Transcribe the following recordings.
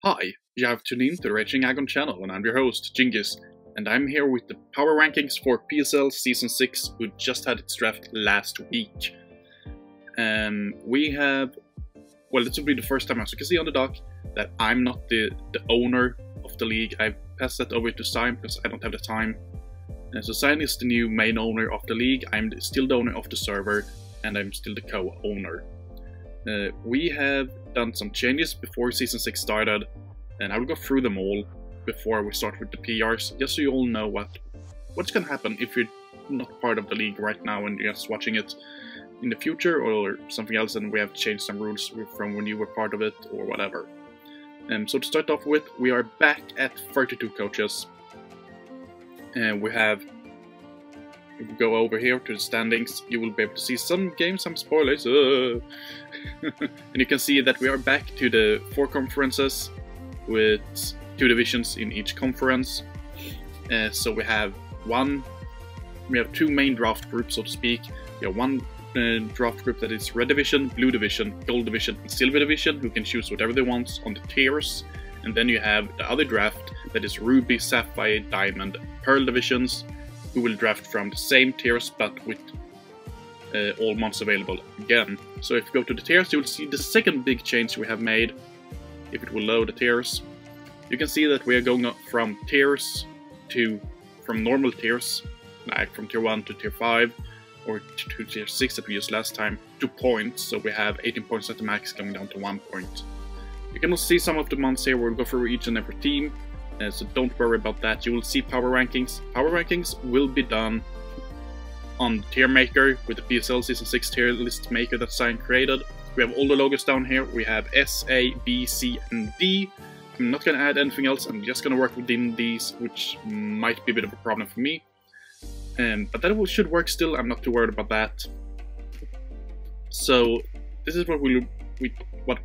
Hi, you have tuned in to the Raging Aggron channel, and I'm your host, Djingis, and I'm here with the power rankings for PSL Season 6, who just had its draft last week. We have, well, this will be the first time, as you can see on the doc, that I'm not the owner of the league. I passed that over to Sign because I don't have the time. So Sign is the new main owner of the league. I'm still the owner of the server, and I'm still the co-owner. We have done some changes before Season 6 started, and I will go through them all before we start with the PRs, just so you all know what's gonna happen if you're not part of the league right now and you're just watching it in the future or something else, and we have changed some rules from when you were part of it or whatever. So to start off with, we are back at 32 coaches, and we have, if we go over here to the standings, you will be able to see some games, some spoilers, and you can see that we are back to the 4 conferences with 2 divisions in each conference. So we have 2 main draft groups, so to speak. We have one draft group that is Red Division, Blue Division, Gold Division, and Silver Division, who can choose whatever they want on the tiers. And then you have the other draft that is Ruby, Sapphire, Diamond, Pearl Divisions, who will draft from the same tiers but with all months available again. So if you go to the tiers, you will see the second big change we have made. If it will load the tiers, you can see that we are going up from tiers from normal tiers, like from tier 1 to tier 5, or to tier 6 that we used last time, to points. So we have 18 points at the max, going down to 1 point. You can also see some of the months here. We'll go through each and every team, so don't worry about that. You will see power rankings. Power rankings will be done on the tier maker with the PSL Season 6 tier list maker that Sign created. We have all the logos down here. We have S, A, B, C, and D. I'm not going to add anything else. I'm just going to work within these, which might be a bit of a problem for me. But that should work still. I'm not too worried about that. So this is what we will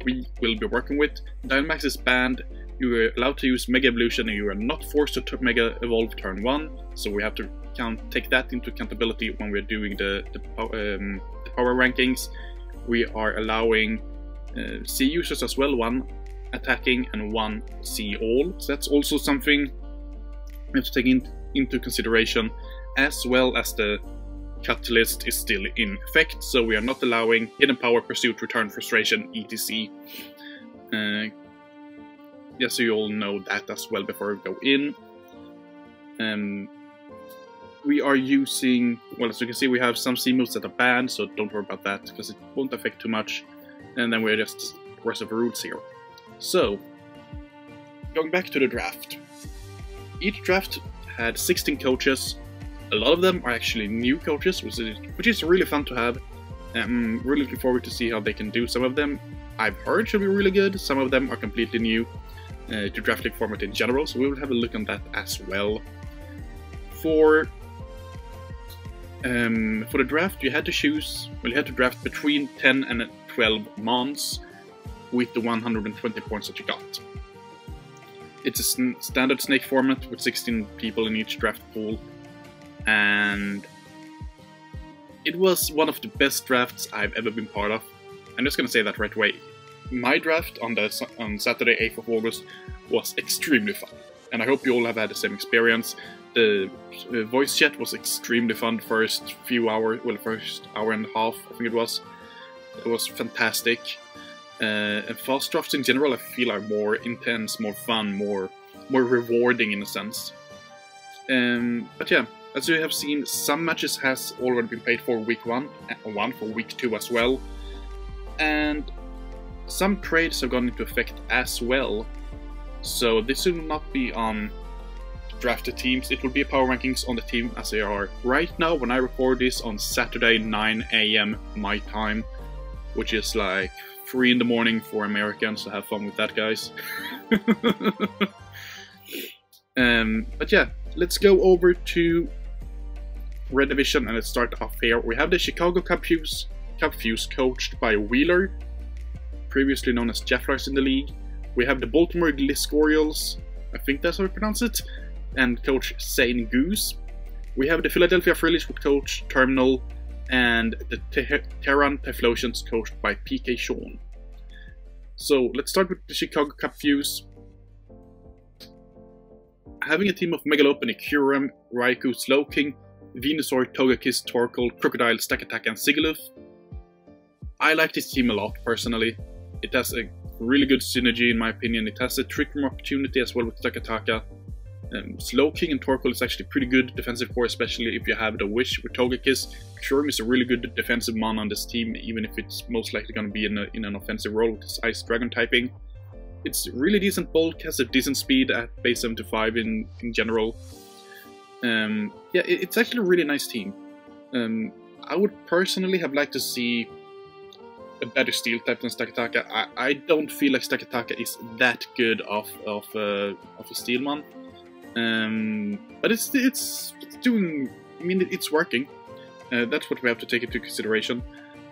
be working with. Dynamax is banned. You are allowed to use Mega Evolution, and you are not forced to Mega Evolve turn 1. So we have to take that into accountability when we're doing the power rankings. We are allowing C users as well, 1 attacking and 1 C all. So that's also something we have to take into consideration, as well as the cut list is still in effect. So we are not allowing Hidden Power, Pursuit, Return, Frustration, etc. Just so you all know that as well before we go in. We are using, well, as you can see, we have some C moves that are banned, so don't worry about that, because it won't affect too much. And then we're just the rest of the rules here. So, going back to the draft. Each draft had 16 coaches. A lot of them are actually new coaches, which is really fun to have. I'm really looking forward to see how they can do. Some of them I've heard should be really good. Some of them are completely new to draft league format in general, so we will have a look on that as well. For the draft, you had to choose, well, you had to draft between 10 and 12 months with the 120 points that you got. It's a standard snake format with 16 people in each draft pool, and it was one of the best drafts I've ever been part of. I'm just gonna say that right away. My draft on Saturday, 8th of August, was extremely fun, and I hope you all have had the same experience. The voice chat was extremely fun. First few hours, well, first hour and a half, I think it was. It was fantastic. And fast drafts in general, I feel, are more intense, more fun, more rewarding in a sense. But yeah, as you have seen, some matches has already been paid for week 1, and 1 for week 2 as well. And some trades have gone into effect as well. So this will not be on drafted teams, it will be power rankings on the team as they are right now when I record this on Saturday 9 AM my time, which is like 3 in the morning for Americans, so have fun with that, guys. But yeah, let's go over to Red Division, and let's start off here. We have the Chicago Cup Fuse coached by Wheeler, previously known as Jefflars in the league. We have the Baltimore Glisk Orioles, I think that's how you pronounce it, and coach Zane Goose. We have the Philadelphia Phillies with coach Terminal, and the Terran Typhlosions coached by PK Sean. So let's start with the Chicago Cup Fuse. having a team of Megalopony, Kyurem, Raikou, Slowking, Venusaur, Togekiss, Torkoal, Crocodile, Stack Attack, and Sigilyph. I like this team a lot, personally. It has a really good synergy, in my opinion. It has a Trick Room opportunity as well with Stack Attack. Slowking and Torkoal is actually pretty good defensive core, especially if you have the Wish with Togekiss. Kyurem is a really good defensive mon on this team, even if it's most likely going to be in an offensive role with his Ice Dragon typing. It's really decent bulk, has a decent speed at base 75 in general. Yeah, it's actually a really nice team. I would personally have liked to see a better steel type than Stack Attack. I don't feel like Stack Attack is that good of a steel mon. But it's doing, I mean, it's working. That's what we have to take into consideration.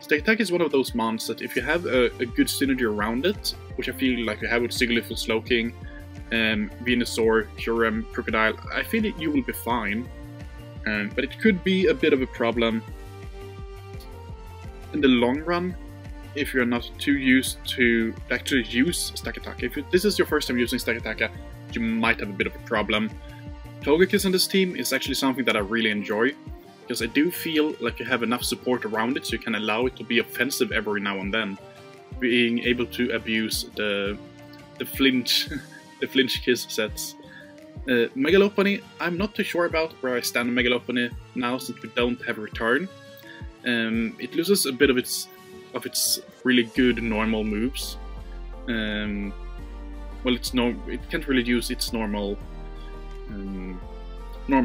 Stack Attack is one of those mons that if you have a good synergy around it, which I feel like you have with Sigilyph and Slowking, Venusaur, Kyurem, Crocodile, I feel that you will be fine. But it could be a bit of a problem in the long run if you're not too used to actually use Stack Attack. If this is your first time using Stack Attack, you might have a bit of a problem. Togekiss on this team is actually something that I really enjoy, because I do feel like you have enough support around it so you can allow it to be offensive every now and then. Being able to abuse the flinch the flinch kiss sets. Megalopony, I'm not too sure about where I stand on Megalopony now since we don't have a return. It loses a bit of its really good normal moves. Well, it can't really use its normal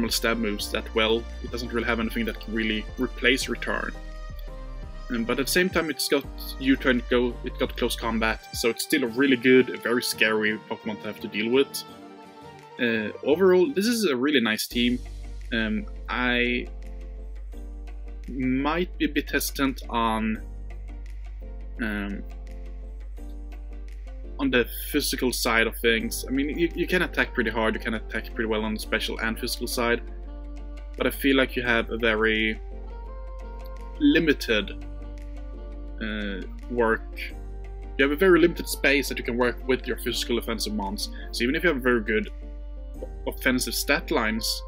stab moves that well. It doesn't really have anything that can really replace return. But at the same time, it's got U-turn, it got close combat, so it's still a really good, very scary Pokemon to have to deal with. Overall, this is a really nice team. I might be a bit hesitant on the physical side of things. I mean, you can attack pretty hard, you can attack pretty well on the special and physical side, but I feel like you have a very limited work. You have a very limited space that you can work with your physical offensive mons. So even if you have very good offensive stat lines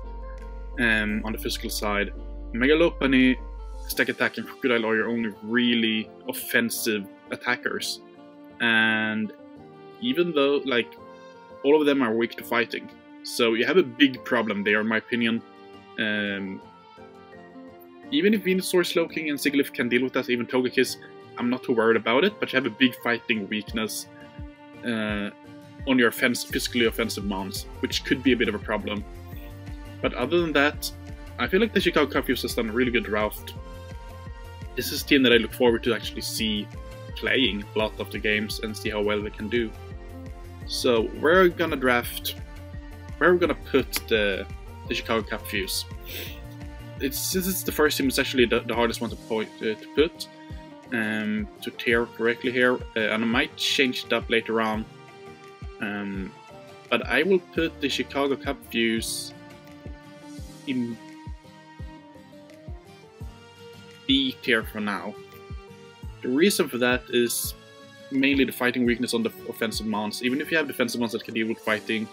on the physical side, Megalopony, Stack Attack, and Crocodile are your only really offensive attackers. And even though, like, all of them are weak to fighting, so you have a big problem there, in my opinion. Even if Venusaur, Slowking, and Sigilyph can deal with that, even Togekiss, I'm not too worried about it, but you have a big fighting weakness on your physically offensive mons, which could be a bit of a problem. But other than that, I feel like the Chicago Confuse has done a really good draft. This is a team that I look forward to actually see playing a lot of the games and see how well they can do. So we're gonna draft, where we're gonna put the Chicago Confuse. Since it's the first team, it's actually the hardest one to put, to tier correctly here, and I might change it up later on. But I will put the Chicago Confuse in B tier for now. The reason for that is mainly the fighting weakness on the offensive mons. Even if you have defensive mons that can deal with fighting,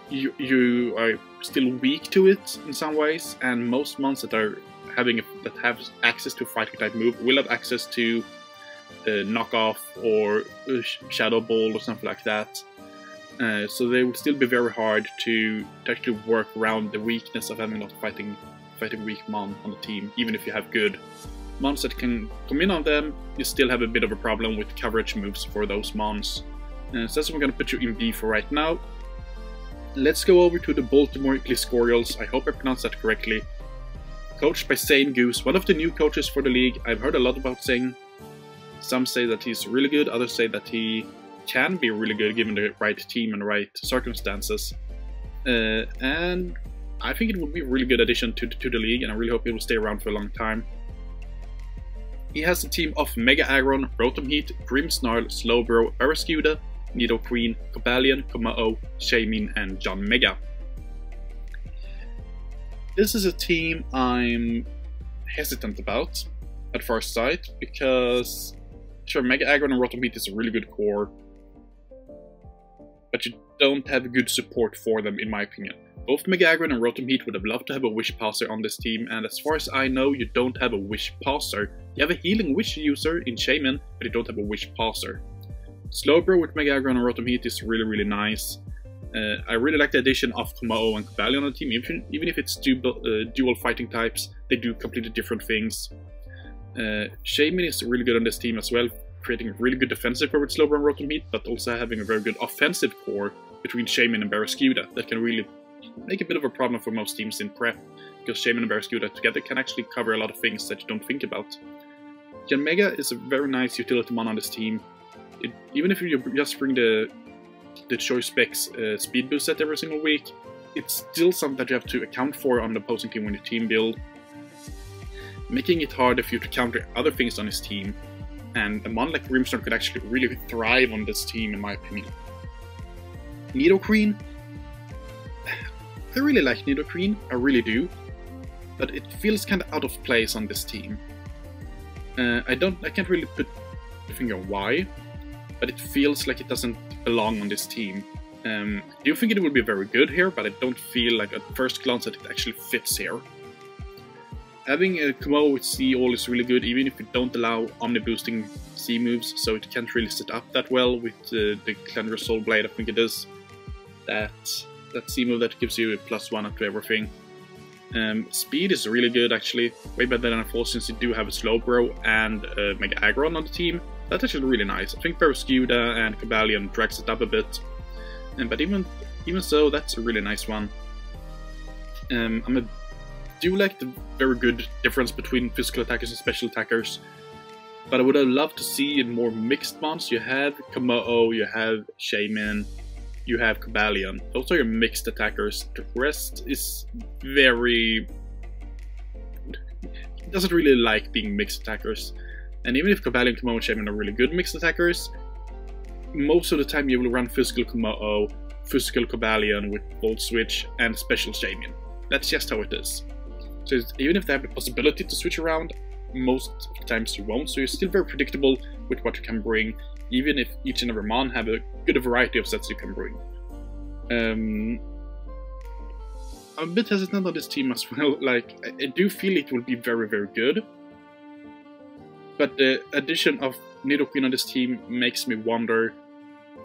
you are still weak to it in some ways, and most mons that have access to a fighting type move will have access to knockoff or shadow ball or something like that. So they will still be very hard to actually work around the weakness of having a lot of fighting weak mon on the team. Even if you have good mons that can come in on them, you still have a bit of a problem with coverage moves for those mons. So that's what we're going to put you in B for right now. Let's go over to the Baltimore Gliscorials. I hope I pronounced that correctly. Coached by Zane Goose, one of the new coaches for the league. I've heard a lot about Zane. Some say that he's really good, others say that he can be really good given the right team and the right circumstances. And I think it would be a really good addition to the league, and I really hope it will stay around for a long time. He has a team of Mega Aggron, Rotom Heat, Grimmsnarl, Slowbro, Barraskewda, Nidoqueen, Cobalion, Komao, Shaymin, and John Mega. This is a team I'm hesitant about at first sight, because sure, Mega Aggron and Rotom Heat is a really good core, but you don't have good support for them, in my opinion. Both Mega Aggron and Rotom Heat would have loved to have a Wish Passer on this team, and as far as I know, you don't have a Wish Passer. You have a Healing Wish user in Shaman, but you don't have a Wish Passer. Slowbro with Mega Aggron and Rotom Heat is really nice. I really like the addition of Komao and Cobalion on the team, even if it's dual fighting types, they do completely different things. Shaman is really good on this team as well, creating a really good defensive core with Slowbro and Rotom Heat, but also having a very good offensive core between Shaman and Barraskewda that can really make a bit of a problem for most teams in prep, because Shaman and Barraskewda together can actually cover a lot of things that you don't think about. Yanmega is a very nice utility mon on this team. Even if you just bring the choice specs speed boost set every single week, it's still something that you have to account for on the opposing team when you team build, making it harder for you to counter other things on his team. And a mon like Grimstone could actually really thrive on this team, in my opinion. Nidoqueen. I really like Nidoqueen, I really do, but it feels kind of out of place on this team. I can't really put the finger on why, but it feels like it doesn't belong on this team. I do think it would be very good here, but I don't feel like at first glance that it actually fits here. Having a Komao with C-All is really good, even if you don't allow Omni-boosting C moves, so it can't really set up that well with the Cleanser Soul Blade, I think it is. That C move that gives you a +1 up to everything. Speed is really good, actually. Way better than I thought, since you do have a Slowbro and Mega Aggron on the team. That's actually really nice. I think Barraskewda and Cobalion drags it up a bit. But even so, that's a really nice one. I do like the very good difference between physical attackers and special attackers. But I would have loved to see more mixed mons. You have Komao, you have Shaman, you have Cobalion. Those are your mixed attackers. The rest is very... doesn't really like being mixed attackers. And even if Cobalion, Komao, and Shaman are really good mixed attackers, most of the time you will run physical Komao, physical Cobalion with Volt Switch, and special Shaman. That's just how it is. So even if they have the possibility to switch around, most of the times you won't, so you're still very predictable with what you can bring, even if each and every mon have a good variety of sets you can bring. I'm a bit hesitant on this team as well. Like, I do feel it will be very good, but the addition of Nidoqueen on this team makes me wonder,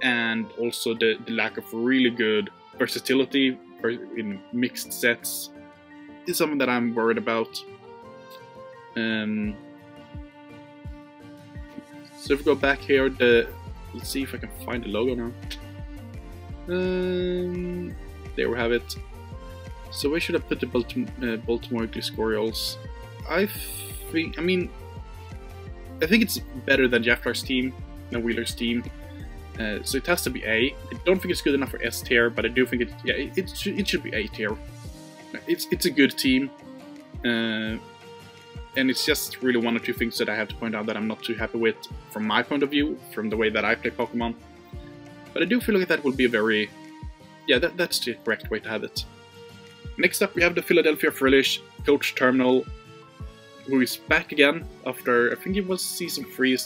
and also the lack of really good versatility in mixed sets is something that I'm worried about. So if we go back here, let's see if I can find the logo now. There we have it. So where should I put the Baltimore Gliscorials? I think it's better than Jaflar's team, and Wheeler's team. So it has to be A. I don't think it's good enough for S tier, but I do think it should be A tier. It's a good team. And it's just really one or two things that I have to point out that I'm not too happy with from my point of view, from the way that I play Pokemon. But I do feel like that will be a very... yeah, that's the correct way to have it. Next up we have the Philadelphia Frillish, Coach Terminal, who is back again after, I think it was Season 3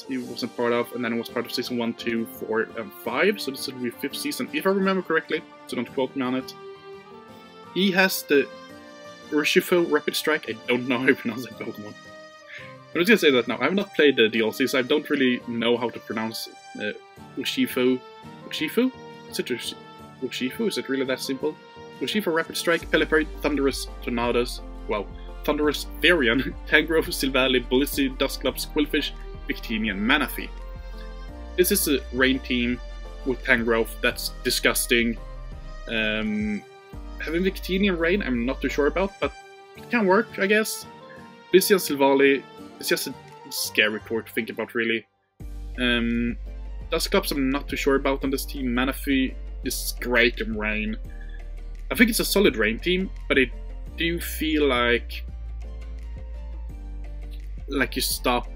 he wasn't part of, and then it was part of Season 1, 2, 4, and 5, so this will be 5th season, if I remember correctly, so don't quote me on it. He has the Urshifu Rapid Strike. I don't know how you pronounce that Pokemon. I'm just gonna say that now. I have not played the DLC, so I don't really know how to pronounce Urshifu. Urshifu? Is it Urshifu? Is it really that simple? Urshifu Rapid Strike, Pelipper, Thunderous, Tornadoes, wow, Thunderous, Therian, Tangrowth, Silvally, Blissey, Dusclops, Quillfish, Victini, and Manaphy. This is a rain team with Tangrowth. That's disgusting. Having Victini and Rain, I'm not too sure about, but it can work, I guess. Blissey and Silvally, it's just a scary core to think about, really. Dusclops, I'm not too sure about on this team. Manaphy is great in Rain. I think it's a solid Rain team, but I do feel like you stop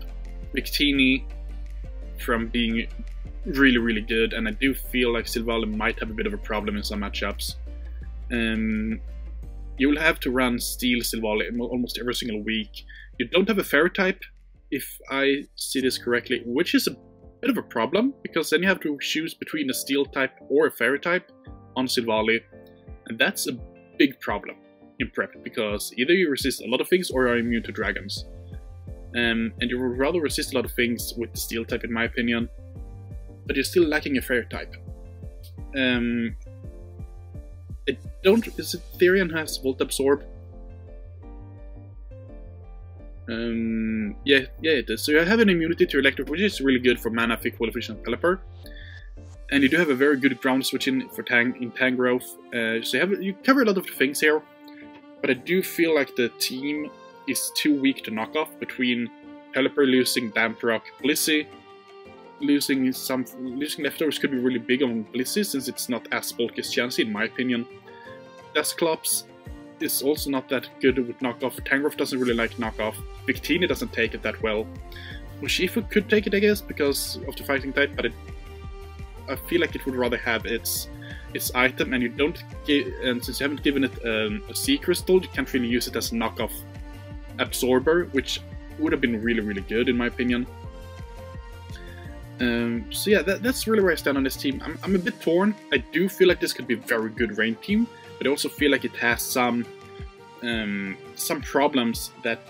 Victini from being really good, and I do feel like Silvally might have a bit of a problem in some matchups. You will have to run Steel Silvally almost every single week. You don't have a Fairy type, if I see this correctly, which is a bit of a problem, because then you have to choose between a steel type or a fairy type on Silvally, and that's a big problem in prep, because either you resist a lot of things or you are immune to dragons. And you would rather resist a lot of things with the steel type, in my opinion, but you're still lacking a fairy type. Is it Therian has Volt Absorb? Yeah, it is. So you have an immunity to electric, which is really good for mana, thick, efficient Pelipper. And you do have a very good ground switch in for tank growth. So you cover a lot of the things here, but I do feel like the team is too weak to knock off, between Pelipper losing Damp Rock, Blissey losing leftovers could be really big on Blissey, since it's not as bulky as Chansey, in my opinion. Deskclops is also not that good with knockoff. Tangrowth doesn't really like knockoff. Victini doesn't take it that well. Urshifu could take it, I guess, because of the fighting type, but I feel like it would rather have its item, and since you haven't given it a Sea Crystal, you can't really use it as a knockoff Absorber, which would have been really, really good in my opinion. So yeah, that's really where I stand on this team. I'm a bit torn. I do feel like this could be a very good rain team, but I also feel like it has some problems that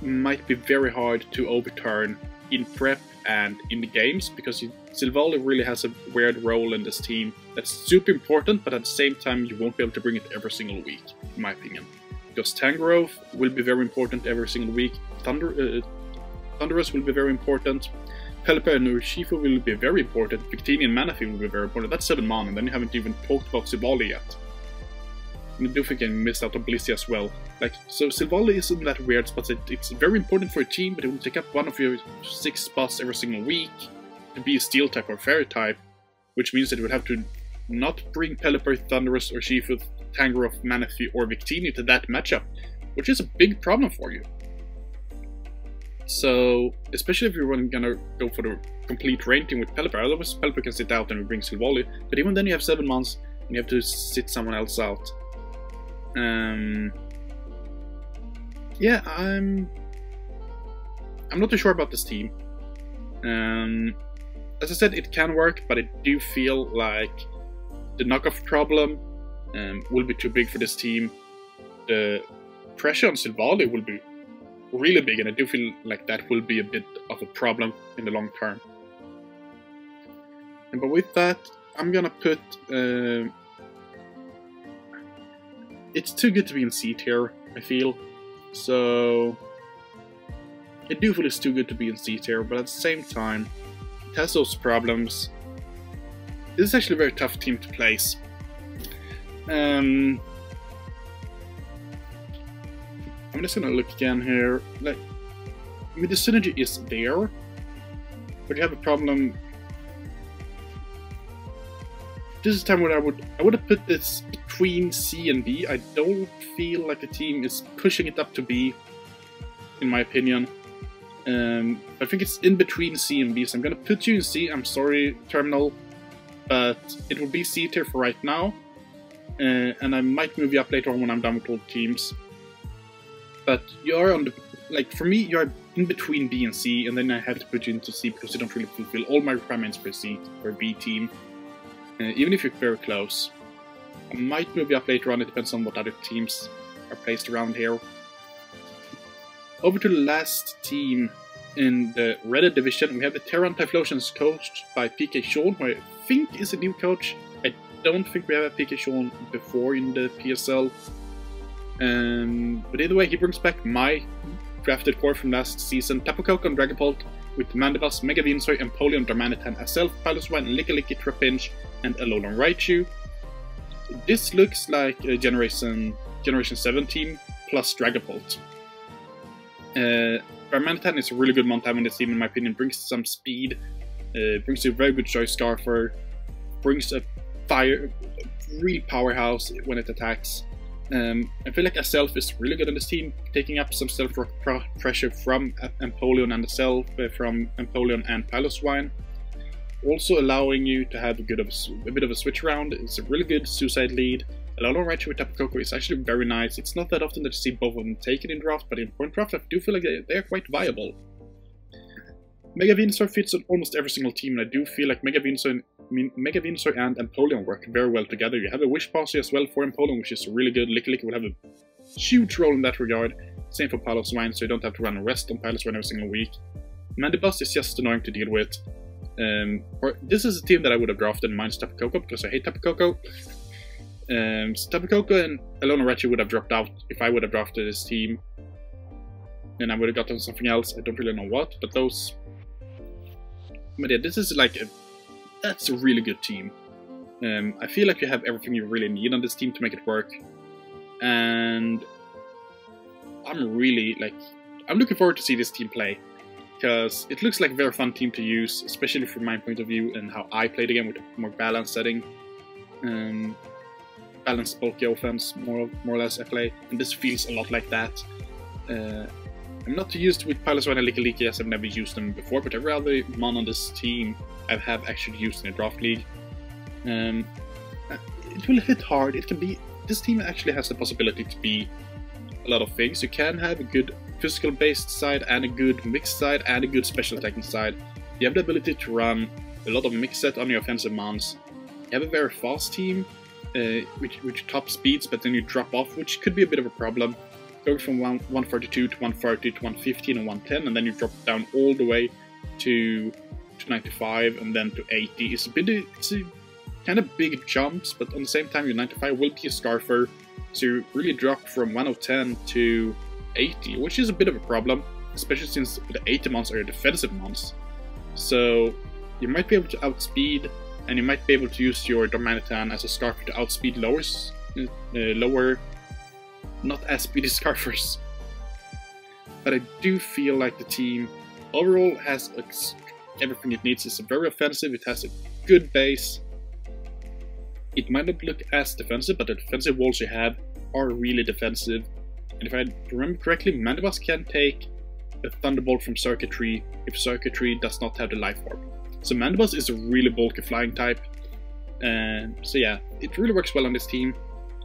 might be very hard to overturn in prep and in the games, because Silvally really has a weird role in this team that's super important, but at the same time you won't be able to bring it every single week, in my opinion. Because Tangrowth will be very important every single week, Thunderous will be very important, Pelipper and Urshifu will be very important, Victini and Manaphy will be very important. That's 7 mana, and then you haven't even talked about Silvally yet. And I do think I missed out on Blissey as well. So Silvally is in that weird spot. It's very important for a team, but it will take up one of your 6 spots every single week to be a Steel type or Fairy type, which means that you would have to not bring Pelipper, Thunderous, Urshifu, Tangrowth, Manaphy, or Victini to that matchup, which is a big problem for you. So, especially if you're gonna go for the complete rain team with Pelipper, otherwise Pelipper can sit out and we bring Silvally, but even then you have 7 months and you have to sit someone else out. Yeah, I'm not too sure about this team. As I said, it can work, but I do feel like the knockoff problem will be too big for this team. The pressure on Silvally will be really big, and I do feel like that will be a bit of a problem in the long term. But with that, I'm gonna put... it's too good to be in C tier, I feel. So I do feel it's too good to be in C tier, but at the same time, it has those problems. This is actually a very tough team to place. I'm just gonna look again here. The synergy is there, but you have a problem. This is the time where I would have put this between C and B. I don't feel like the team is pushing it up to B, in my opinion. I think it's in between C and B, so I'm gonna put you in C. I'm sorry, Terminal, but it will be C tier for right now, and I might move you up later on when I'm done with all the teams. But you are on the, for me, you are in between B and C, and then I have to put you into C because you don't really fulfill all my requirements for C or B team. Even if you're very close. I might move you up later on, it depends on what other teams are placed around here. Over to the last team in the Reddit division, we have the Terran Typhlosions coached by PK Sean, who I think is a new coach. I don't think we have a PK Sean before in the PSL. But either way, he brings back my drafted core from last season, Tapu Koko and Dragapult, with Mandibuzz, Mega Venusaur, Empoleon, Darmanitan, Azelf, Piloswine, Lickilicky, Trapinch, and Alolan Raichu. This looks like a Generation 7 team plus Dragapult. Darmanitan is a really good Montana in this team, in my opinion. Brings some speed, brings you a very good choice Scarfer, brings a real powerhouse when it attacks. I feel like Azelf is really good on this team, taking up some self-rock pressure from Empoleon and Azelf, from Empoleon and Piloswine. Also allowing you to have a bit of a switch around. It's a really good suicide lead. Alolan Raichu with Tapu Koko is actually very nice. It's not that often that you see both of them taken in draft, but in point draft I do feel like they are quite viable. Mega Venusaur fits on almost every single team, and I do feel like Mega Venusaur and Empoleon work very well together. You have a Wish Posse as well for Empoleon, which is really good. Licky will have a huge role in that regard. Same for Piloswine, so you don't have to run a rest on Piloswine every single week. Mandibuzz is just annoying to deal with. This is a team that I would have drafted minus Tapu Koko because I hate Tapu Koko. So Tapu Koko and Alolan Raichu would have dropped out if I would have drafted this team. Then I would have gotten something else. I don't really know what, but those. But yeah, this is like that's a really good team. I feel like you have everything you really need on this team to make it work, and I'm looking forward to see this team play, because it looks like a very fun team to use, especially from my point of view and how I play the game with a more balanced setting. Balanced bulky offense, more or less I play, and this feels a lot like that. I'm not used with Piloswine and Licky as I've never used them before, but every other mon on this team I have actually used in a draft league. It will hit hard. It can be. This team actually has the possibility to be a lot of things. You can have a good physical based side and a good mixed side and a good special attacking side. You have the ability to run a lot of mix set on your offensive mons. You have a very fast team, which top speeds, but then you drop off, which could be a bit of a problem. Going from 132 to 130 to 115 and 110, and then you drop down all the way to 95 and then to 80. It's a kind of big jumps, but on the same time your 95 will be a Scarfer, so you really drop from 110 to 80, which is a bit of a problem, especially since the 80 mons are defensive mons. So you might be able to outspeed, and you might be able to use your Darmanitan as a Scarfer to outspeed lower, not as speedy Scarfers. But I do feel like the team overall has everything it needs. It's very offensive, it has a good base. It might not look as defensive, but the defensive walls you have are really defensive. And if I remember correctly, Mandibuzz can take a Thunderbolt from Circuitry if Circuitry does not have the Life Orb. So Mandibuzz is a really bulky flying type. So yeah, it really works well on this team.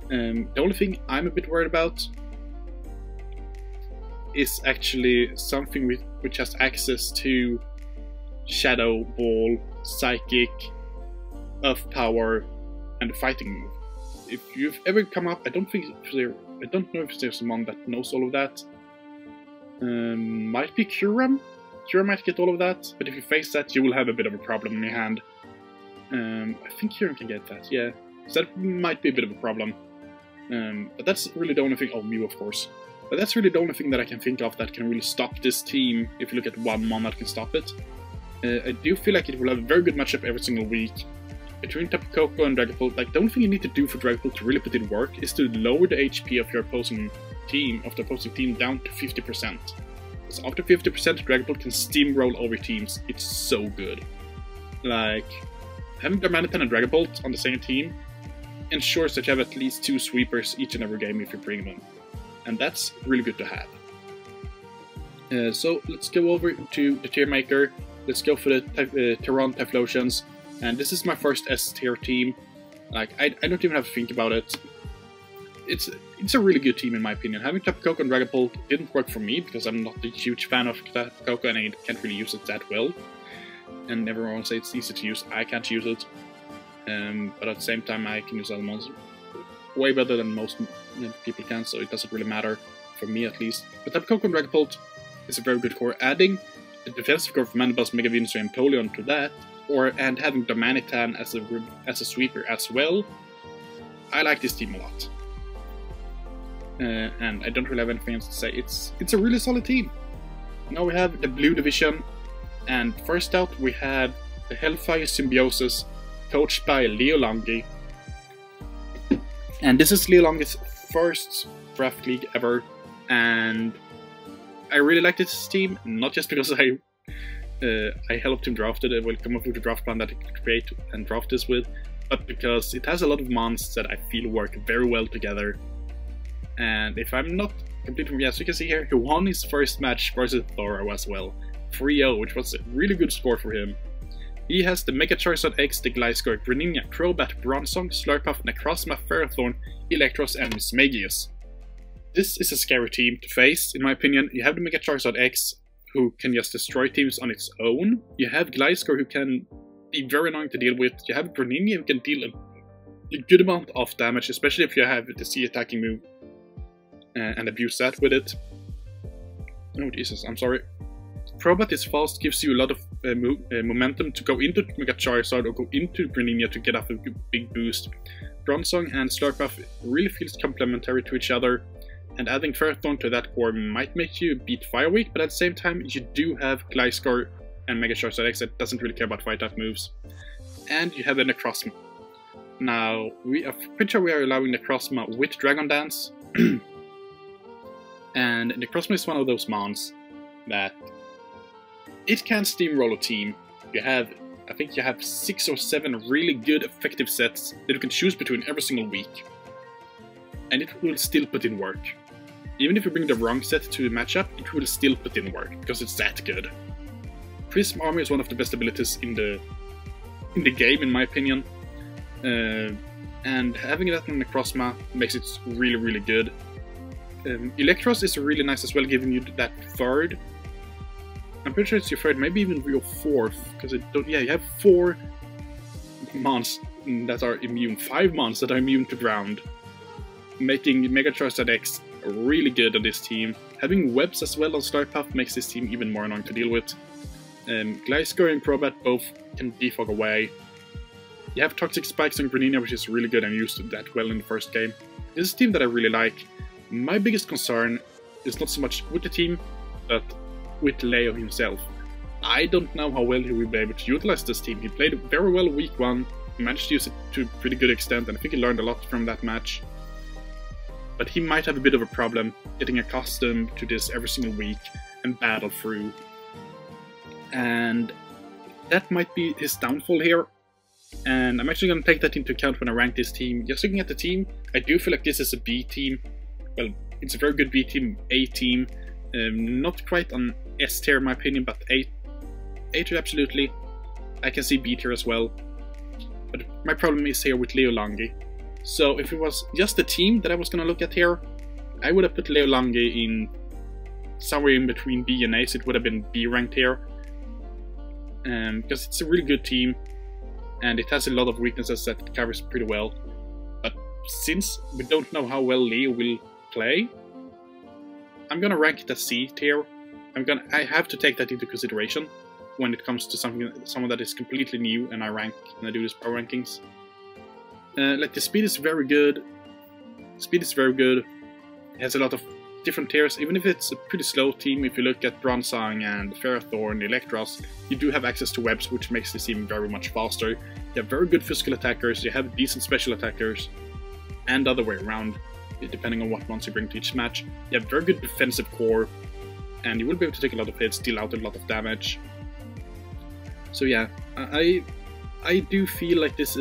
The only thing I'm a bit worried about is actually something which has access to Shadow Ball, Psychic, Earth Power, and the Fighting move. If you've ever come up, I don't know if there's someone that knows all of that. Might be Kyurem. Kyurem might get all of that, but if you face that, you will have a bit of a problem in your hand. I think Kyurem can get that, yeah. So that might be a bit of a problem. But that's really the only thing. Oh, Mew, of course. But that's really the only thing that I can think of that can really stop this team. If you look at one mon that can stop it, I do feel like it will have a very good matchup every single week between Tapu Koko and Dragapult. Like, the only thing you need to do for Dragapult to really put in work is to lower the HP of your opposing team, down to 50%. So after 50%, Dragapult can steamroll over teams. It's so good. Like, having Darmanitan and Dragapult on the same team ensures that you have at least 2 sweepers each and every game if you bring them. And that's really good to have. So let's go over to the tier maker. Let's go for the Terran Typhlosions. And this is my first S tier team. Like, I don't even have to think about it. It's a really good team in my opinion. Having Tapu Koko and Dragapult didn't work for me because I'm not a huge fan of Tapu Koko and I can't really use it that well. And everyone says it's easy to use. I can't use it. But at the same time I can use other monsters way better than most people can, so it doesn't really matter, for me at least. But Tapu Koko and Dragapult is a very good core. Adding the defensive core of Mandibuzz, Mega Venusaur, and Empoleon to that, and having Darmanitan as a sweeper as well, I like this team a lot. And I don't really have anything else to say. It's a really solid team. Now we have the Blue Division, and first out we have the Hellfire Symbiosis, coached by Leolongi. And this is Leolongi's first draft league ever, and I really like this team, not just because I helped him draft it, I will come up with a draft plan that I can create and draft this with, but because it has a lot of mons that I feel work very well together. And if I'm not completely, yes, you can see here, he won his first match versus Thoro as well, 3-0, which was a really good score for him. He has the Mega Charizard X, the Gliscor, Greninja, Crobat, Bronzong, Slurpuff, Necrozma, Ferrothorn, Electros, and Mismagius. This is a scary team to face, in my opinion. You have the Mega Charizard X, who can just destroy teams on its own. You have Gliscor, who can be very annoying to deal with. You have Greninja, who can deal a good amount of damage, especially if you have the C attacking move and abuse that with it. Oh Jesus, I'm sorry. Crobat is fast, gives you a lot of momentum to go into Mega Charizard or go into Greninja to get up a big boost. Bronzong and Slurpuff really feels complementary to each other, and adding Ferrothorn to that core might make you beat Fire Weak, but at the same time you do have Gliscor and Mega Charizard X that doesn't really care about Fire type moves. And you have a Necrozma. Now, we are pretty sure we are allowing Necrozma with Dragon Dance, and Necrozma is one of those mons that it can steamroll a team. I think you have 6 or 7 really good effective sets that you can choose between every single week. And it will still put in work. Even if you bring the wrong set to the matchup, it will still put in work, because it's that good. Prism Armor is one of the best abilities in the game, in my opinion. And having that on Necrozma makes it really, really good. Electros is really nice as well, giving you that third. I'm pretty sure it's your third, maybe even your fourth, because you have 4 mons that are immune, 5 mons that are immune to ground, making Mega Charizard X really good on this team. Having webs as well on Slurpuff makes this team even more annoying to deal with. Gliscor and Crobat both can defog away. You have Toxic Spikes on Greninja, which is really good and used that well in the first game. This is a team that I really like. My biggest concern is not so much with the team, but with Leo himself. I don't know how well he will be able to utilize this team. He played very well week 1, he managed to use it to a pretty good extent, and I think he learned a lot from that match. But he might have a bit of a problem getting accustomed to this every single week and battle through. And that might be his downfall here. And I'm actually going to take that into account when I rank this team. Just looking at the team, I do feel like this is a B team. Well, it's a very good B team, A team. Not quite on S tier in my opinion, but A tier absolutely. I can see B tier as well. But my problem is here with Leolangi. So if it was just the team that I was going to look at here, I would have put Leolangi in somewhere in between B and A, so it would have been B ranked here. Because it's a really good team, and it has a lot of weaknesses that it covers pretty well. But since we don't know how well Leo will play, I'm gonna rank it as C tier. I have to take that into consideration when it comes to someone that is completely new and I do this power rankings. Like the speed is very good. It has a lot of different tiers, even if it's a pretty slow team. If you look at Bronzong and Ferrothorn, Electros, you do have access to webs, which makes this team very much faster. You have very good physical attackers, you have decent special attackers, and the other way around, depending on what ones you bring to each match. You have very good defensive core, and you will be able to take a lot of hits, deal out a lot of damage. So yeah, I do feel like this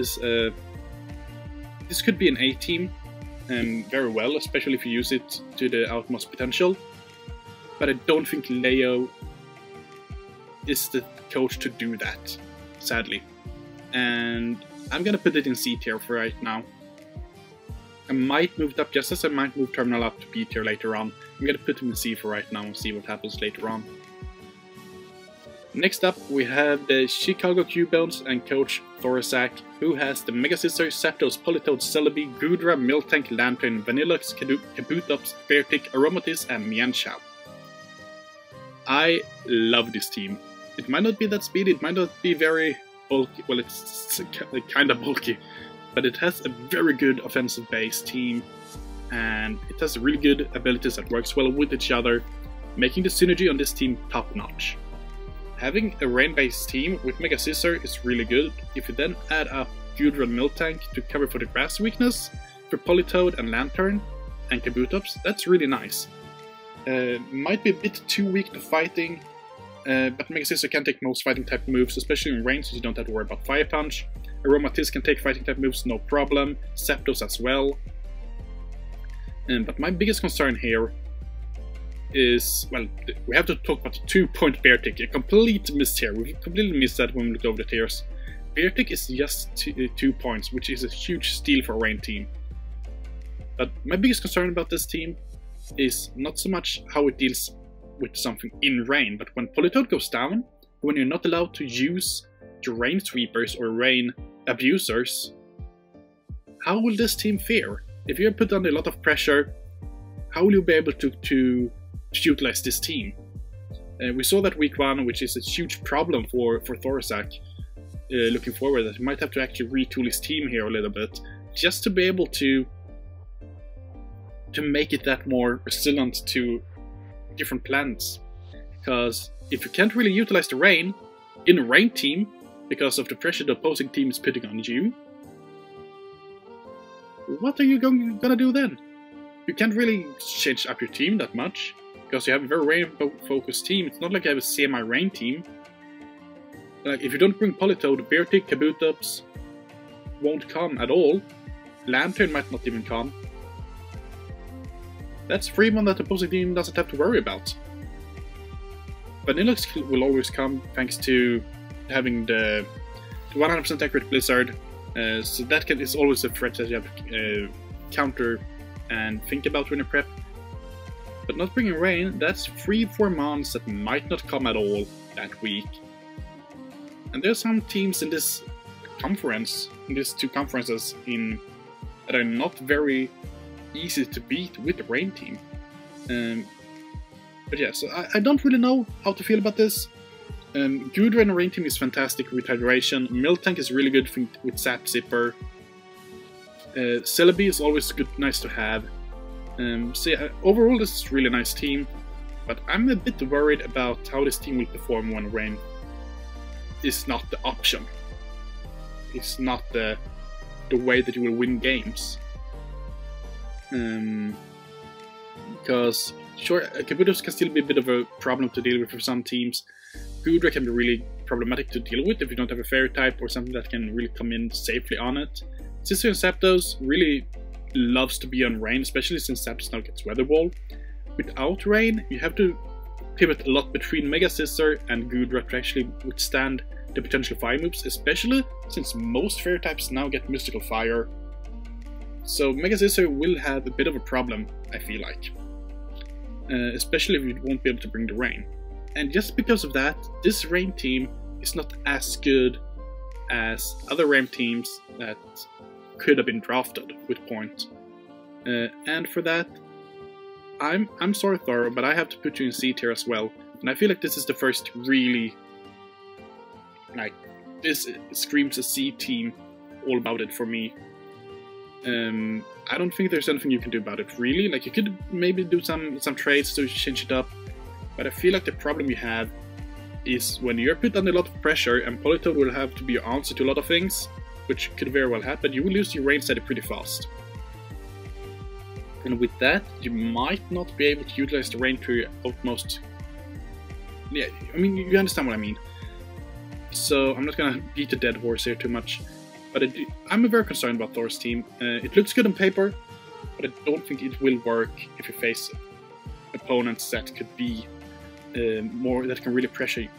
could be an A team. Very well, especially if you use it to the utmost potential. But I don't think Leo is the coach to do that, sadly. And I'm gonna put it in C tier for right now. I might move it up just as I might move Terminal up to B tier later on. I'm gonna put him in C for right now and see what happens later on. Next up, we have the Chicago Cubones and Coach Thorasac, who has the Mega Scissors, Zapdos, Politoed, Celebi, Goodra, Miltank, Lantern, Vanilluxe, Kabutops, Beartick, Aromatisse, and Mienshao. I love this team. It might not be that speedy, it might not be very bulky, well, it's kind of bulky, but it has a very good offensive-based team, and it has really good abilities that works well with each other, making the synergy on this team top-notch. Having a rain-based team with Mega Scissor is really good. If you then add up Goodra and Miltank to cover for the grass weakness, for Politoed and Lantern and Kabutops, that's really nice. Might be a bit too weak to fighting, but Mega Scissor can take most fighting type moves, especially in rain, so you don't have to worry about Fire Punch. Aromatisse can take fighting type moves, no problem. Zapdos as well. But my biggest concern here is, well, we have to talk about the 2-point Beartick, a complete miss here. We completely missed that when we looked over the tiers. Beartick is just 2 points, which is a huge steal for a rain team. But my biggest concern about this team is not so much how it deals with something in rain, but when Politoad goes down, when you're not allowed to use your rain sweepers or rain abusers, how will this team fare? If you're put under a lot of pressure, how will you be able to utilize this team? We saw that week 1, which is a huge problem for Thorazak. Looking forward, that he might have to actually retool his team here a little bit, just to be able to make it that more resilient to different planets. Because if you can't really utilize the rain in a rain team because of the pressure the opposing team is putting on you, what are you gonna do then? You can't really change up your team that much, because you have a very rain-focused team. It's not like you have a semi-rain team. Like, if you don't bring Politoad, Beartic, Kabutops won't come at all. Lantern might not even come. That's 3-1 that the opposing team doesn't have to worry about. Vanillux will always come thanks to having the 100% accurate Blizzard. So that is always a threat that you have to counter and think about when you prep. But not bringing rain, that's 3-4 mons that might not come at all that week. And there's some teams in this conference, in these 2 conferences, that are not very easy to beat with the rain team. But yeah, so I don't really know how to feel about this. Gudra in the rain team is fantastic with hydration. Miltank is really good with Sap Zipper. Celebi is always good, nice to have. So yeah, overall this is a really nice team, but I'm a bit worried about how this team will perform when rain is not the option. It's not the way that you will win games. Because sure, Kabutops can still be a bit of a problem to deal with for some teams. Gudra can be really problematic to deal with if you don't have a fairy type or something that can really come in safely on it. Scizor and Zapdos really loves to be on rain, especially since Zapdos now gets Weather Ball. Without rain, you have to pivot a lot between Mega Scizor and Gudra to actually withstand the potential fire moves, especially since most fairy types now get Mystical Fire. So Mega Scizor will have a bit of a problem, I feel like. Especially if you won't be able to bring the rain. And just because of that, this rain team is not as good as other rain teams that could have been drafted with point. And for that, I'm sorry Thor, but I have to put you in C tier as well. And I feel like this is the first really, like, this screams a C team all about it for me. I don't think there's anything you can do about it really. Like, you could maybe do some trades to change it up, but I feel like the problem you have is when you're put under a lot of pressure and Politoad will have to be your answer to a lot of things, which could very well happen, you will lose your rain steady pretty fast. And with that, you might not be able to utilize the rain to your utmost. Yeah, I mean, you understand what I mean. So I'm not gonna beat a dead horse here too much, but I'm very concerned about Thor's team. It looks good on paper, but I don't think it will work if you face opponents that could be more, that can really pressure you.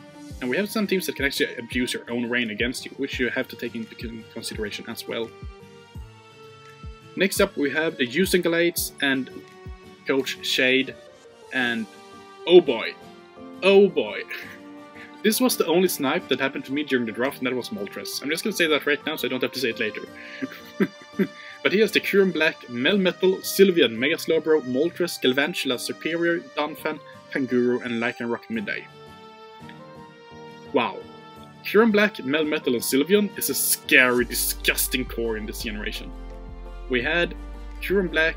And we have some teams that can actually abuse your own rain against you, which you have to take into consideration as well. Next up we have the Usingalates and Coach Shade, and oh boy, this was the only snipe that happened to me during the draft, and that was Moltres. I'm just gonna say that right now so I don't have to say it later. But he has the Curum Black, Melmetal, Sylveon, Mega Slowbro, Moltres, Galvantula, Superior, Donphan, Kanguru, and Lycanroc Midday. Wow. Curum Black, Melmetal, and Sylveon is a scary, disgusting core in this generation. We had Curum Black,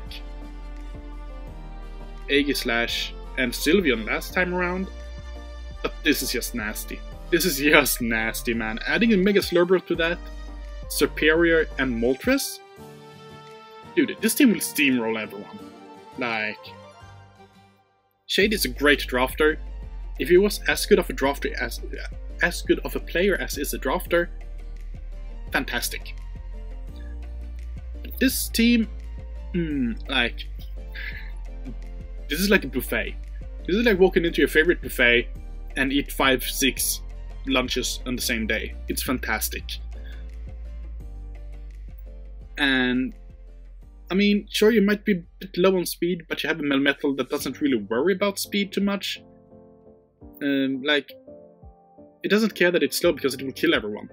Aegislash, and Sylveon last time around, but this is just nasty. This is just nasty, man. Adding a Mega Slowbro to that, Superior, and Moltres? Dude, this team will steamroll everyone. Like, Shade is a great drafter. If he was as good of a drafter as good of a player as is a drafter, fantastic. But this team, like, this is like a buffet. This is like walking into your favorite buffet and eat 5-6 lunches on the same day. It's fantastic. And I mean, sure, you might be a bit low on speed, but you have a Melmetal that doesn't really worry about speed too much. Like, it doesn't care that it's slow because it will kill everyone.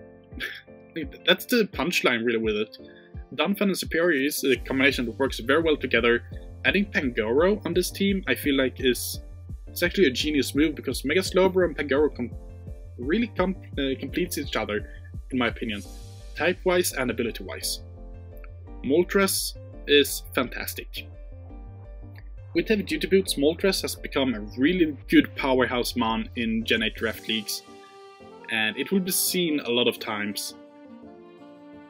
That's the punchline really with it. Dunfan and Superior is a combination that works very well together. Adding Pangoro on this team, I feel like it's actually a genius move because Mega Slowbro and Pangoro really completes each other, in my opinion, type-wise and ability-wise. Moltres is fantastic. With heavy duty boots, Moltres has become a really good powerhouse mon in Gen 8 draft leagues, and it will be seen a lot of times.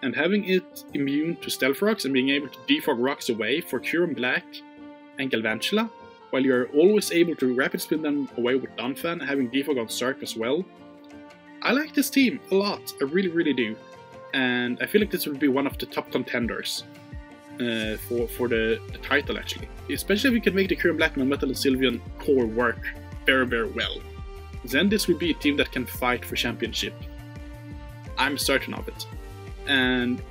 And having it immune to Stealth Rocks and being able to defog rocks away for Curum Black and Galvantula, while you're always able to rapid spin them away with Dunfan, having defog on Zerk as well. I like this team a lot, I really do. And I feel like this will be one of the top contenders for the title actually. Especially if we can make the Curum Black, Metal and Sylveon core work very well. Then this will be a team that can fight for championship. I'm certain of it. And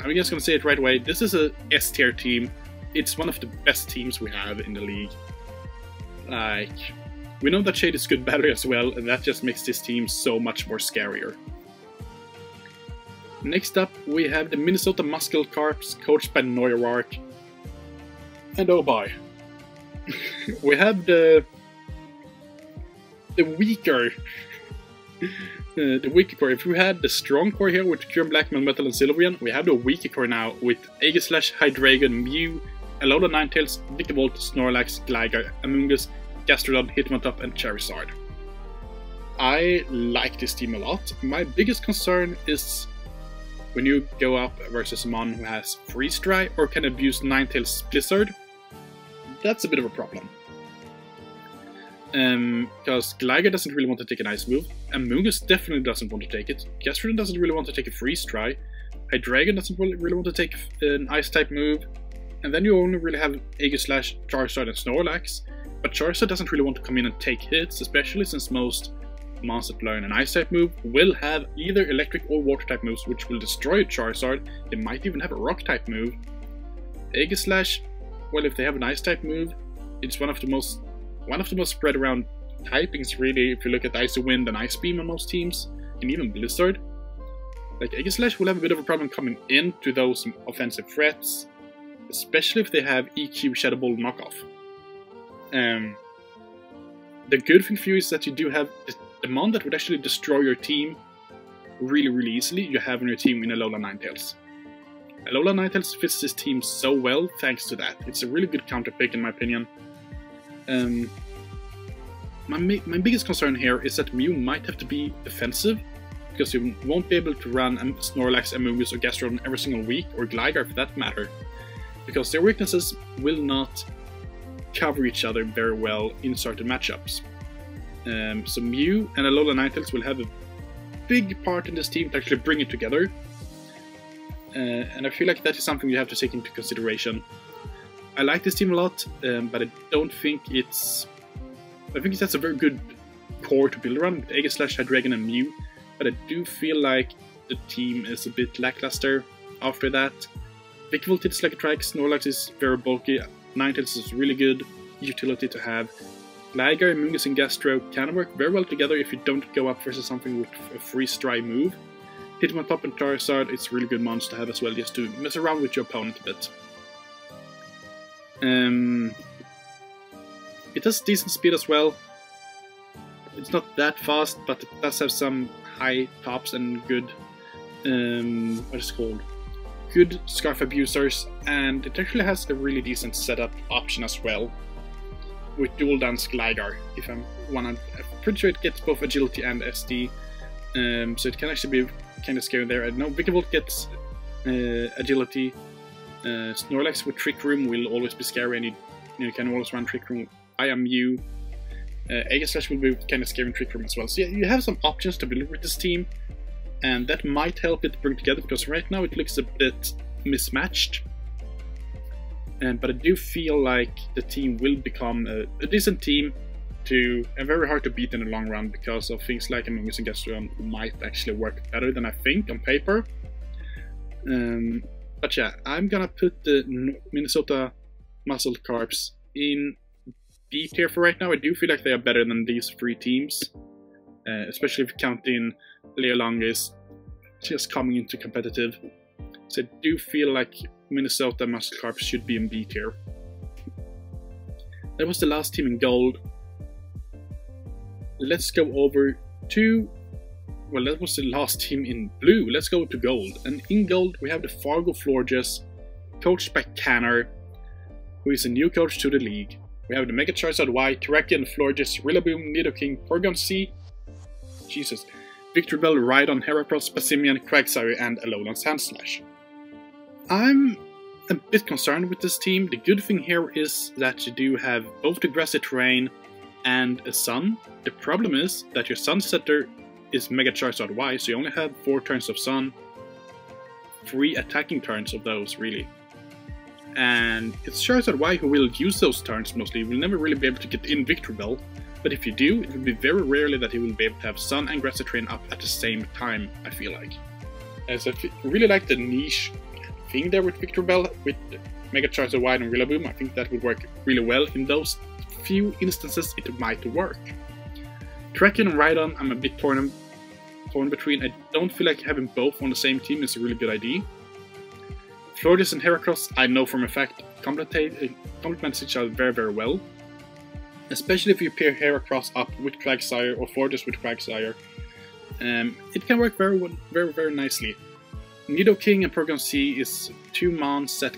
I'm just gonna say it right away, this is a S tier team. It's one of the best teams we have in the league. Like, we know that Shade is good battery as well, and that just makes this team so much more scarier. Next up, we have the Minnesota Muscle Carps, coached by Noirark. And oh boy, we have the weaker core. If we had the strong core here with Curum Black, Metal and Sylveon, we have the weaker core now with Aegislash, Hydreigon, Mew, Alola Ninetales, Vikavolt, Snorlax, Gligar, Amoonguss, Gastrodon, Hitmontop, and Charizard. I like this team a lot. My biggest concern is when you go up versus a mon who has Freeze Dry or can abuse Ninetales Blizzard. That's a bit of a problem. Because Gligar doesn't really want to take an Ice move, Amoonguss definitely doesn't want to take it, Gastrodon doesn't really want to take a Freeze Dry, Hydreigon doesn't really want to take an Ice type move, and then you only really have Aegislash, Charizard and Snorlax, but Charizard doesn't really want to come in and take hits, especially since most monsters that learn an Ice type move will have either Electric or Water type moves which will destroy Charizard. They might even have a Rock type move. Aegislash, well, if they have an Ice type move, it's one of the most spread around typings really, if you look at Icy Wind and Ice Beam on most teams, and even Blizzard. Like, Aegislash will have a bit of a problem coming into those offensive threats, especially if they have EQ Shadow Ball knockoff. The good thing for you is that you do have the mon that would actually destroy your team really easily. You have on your team in Alola Ninetales. Alola Ninetales fits this team so well thanks to that. It's a really good counter pick in my opinion. My biggest concern here is that Mew might have to be defensive, because you won't be able to run Snorlax, Amoonguss or Gastrodon every single week, or Gligar for that matter, because their weaknesses will not cover each other very well in certain matchups. So Mew and Alola Ninetales will have a big part in this team to actually bring it together, and I feel like that is something you have to take into consideration. I like this team a lot, but I don't think it's... I think that's a very good core to build around with Aegislash, Hydreigon and Mew, but I do feel like the team is a bit lackluster after that. Vikavolt hits like a trike, Snorlax is very bulky, Ninetales is really good utility to have. Gligar, Amoonguss and Gastro can work very well together if you don't go up versus something with a Freeze Dry move. Hitmontop and Charizard, it's a really good monster to have as well, just to mess around with your opponent a bit. It has decent speed as well. It's not that fast, but it does have some high tops and good, what is it called? Good Scarf Abusers, and it actually has a really decent setup option as well, with Dual Dance Gligar. I'm pretty sure it gets both Agility and SD, so it can actually be kind of scary there. I know Vikavolt gets Agility. Snorlax with Trick Room will always be scary, and you can always run Trick Room. I am Mew. Aegislash will be kind of scary in Trick Room as well. So yeah, you have some options to build with this team, and that might help it bring together, because right now it looks a bit mismatched. But I do feel like the team will become a decent team and very hard to beat in the long run, because of things like Amoonguss and Gastrodon might actually work better than I think on paper. But yeah, I'm gonna put the Minnesota Muscle Carps in B tier for right now. I do feel like they are better than these 3 teams, especially if you count in Leolongis just coming into competitive. So I do feel like Minnesota Muscle Carps should be in B tier. That was the last team in gold. Let's go over to... Well, that was the last team in blue. Let's go to gold. And in gold, we have the Fargo Florges, coached by Canner, who is a new coach to the league. We have the Mega Charizard Y, Terrakion, Florges, Rillaboom, Nidoking, Porygon C, Jesus, Victreebel, Rhydon, Heracross, Passimian, Quagsire, and Alolan Sandslash. I'm a bit concerned with this team. The good thing here is that you do have both the grassy terrain and a sun. The problem is that your Sun Setter is Mega Charizard Y, so you only have 4 turns of sun, 3 attacking turns of those, really. And it's Charizard Y who will use those turns mostly. You will never really be able to get in Victreebel, but if you do, it will be very rarely that he will be able to have Sun and Grassy Terrain up at the same time, I feel like. As I really like the niche thing there with Victreebel, with Mega Charizard Y and Rillaboom. I think that would work really well. In those few instances, it might work. Terrakion and Rhydon, I'm a bit torn between. I don't feel like having both on the same team is a really good idea. Florges and Heracross, I know from a fact, complement each other very, very well. Especially if you pair Heracross up with Quagsire or Florges with Quagsire. It can work very, very, very nicely. Nidoking and Porygon C is 2 mons that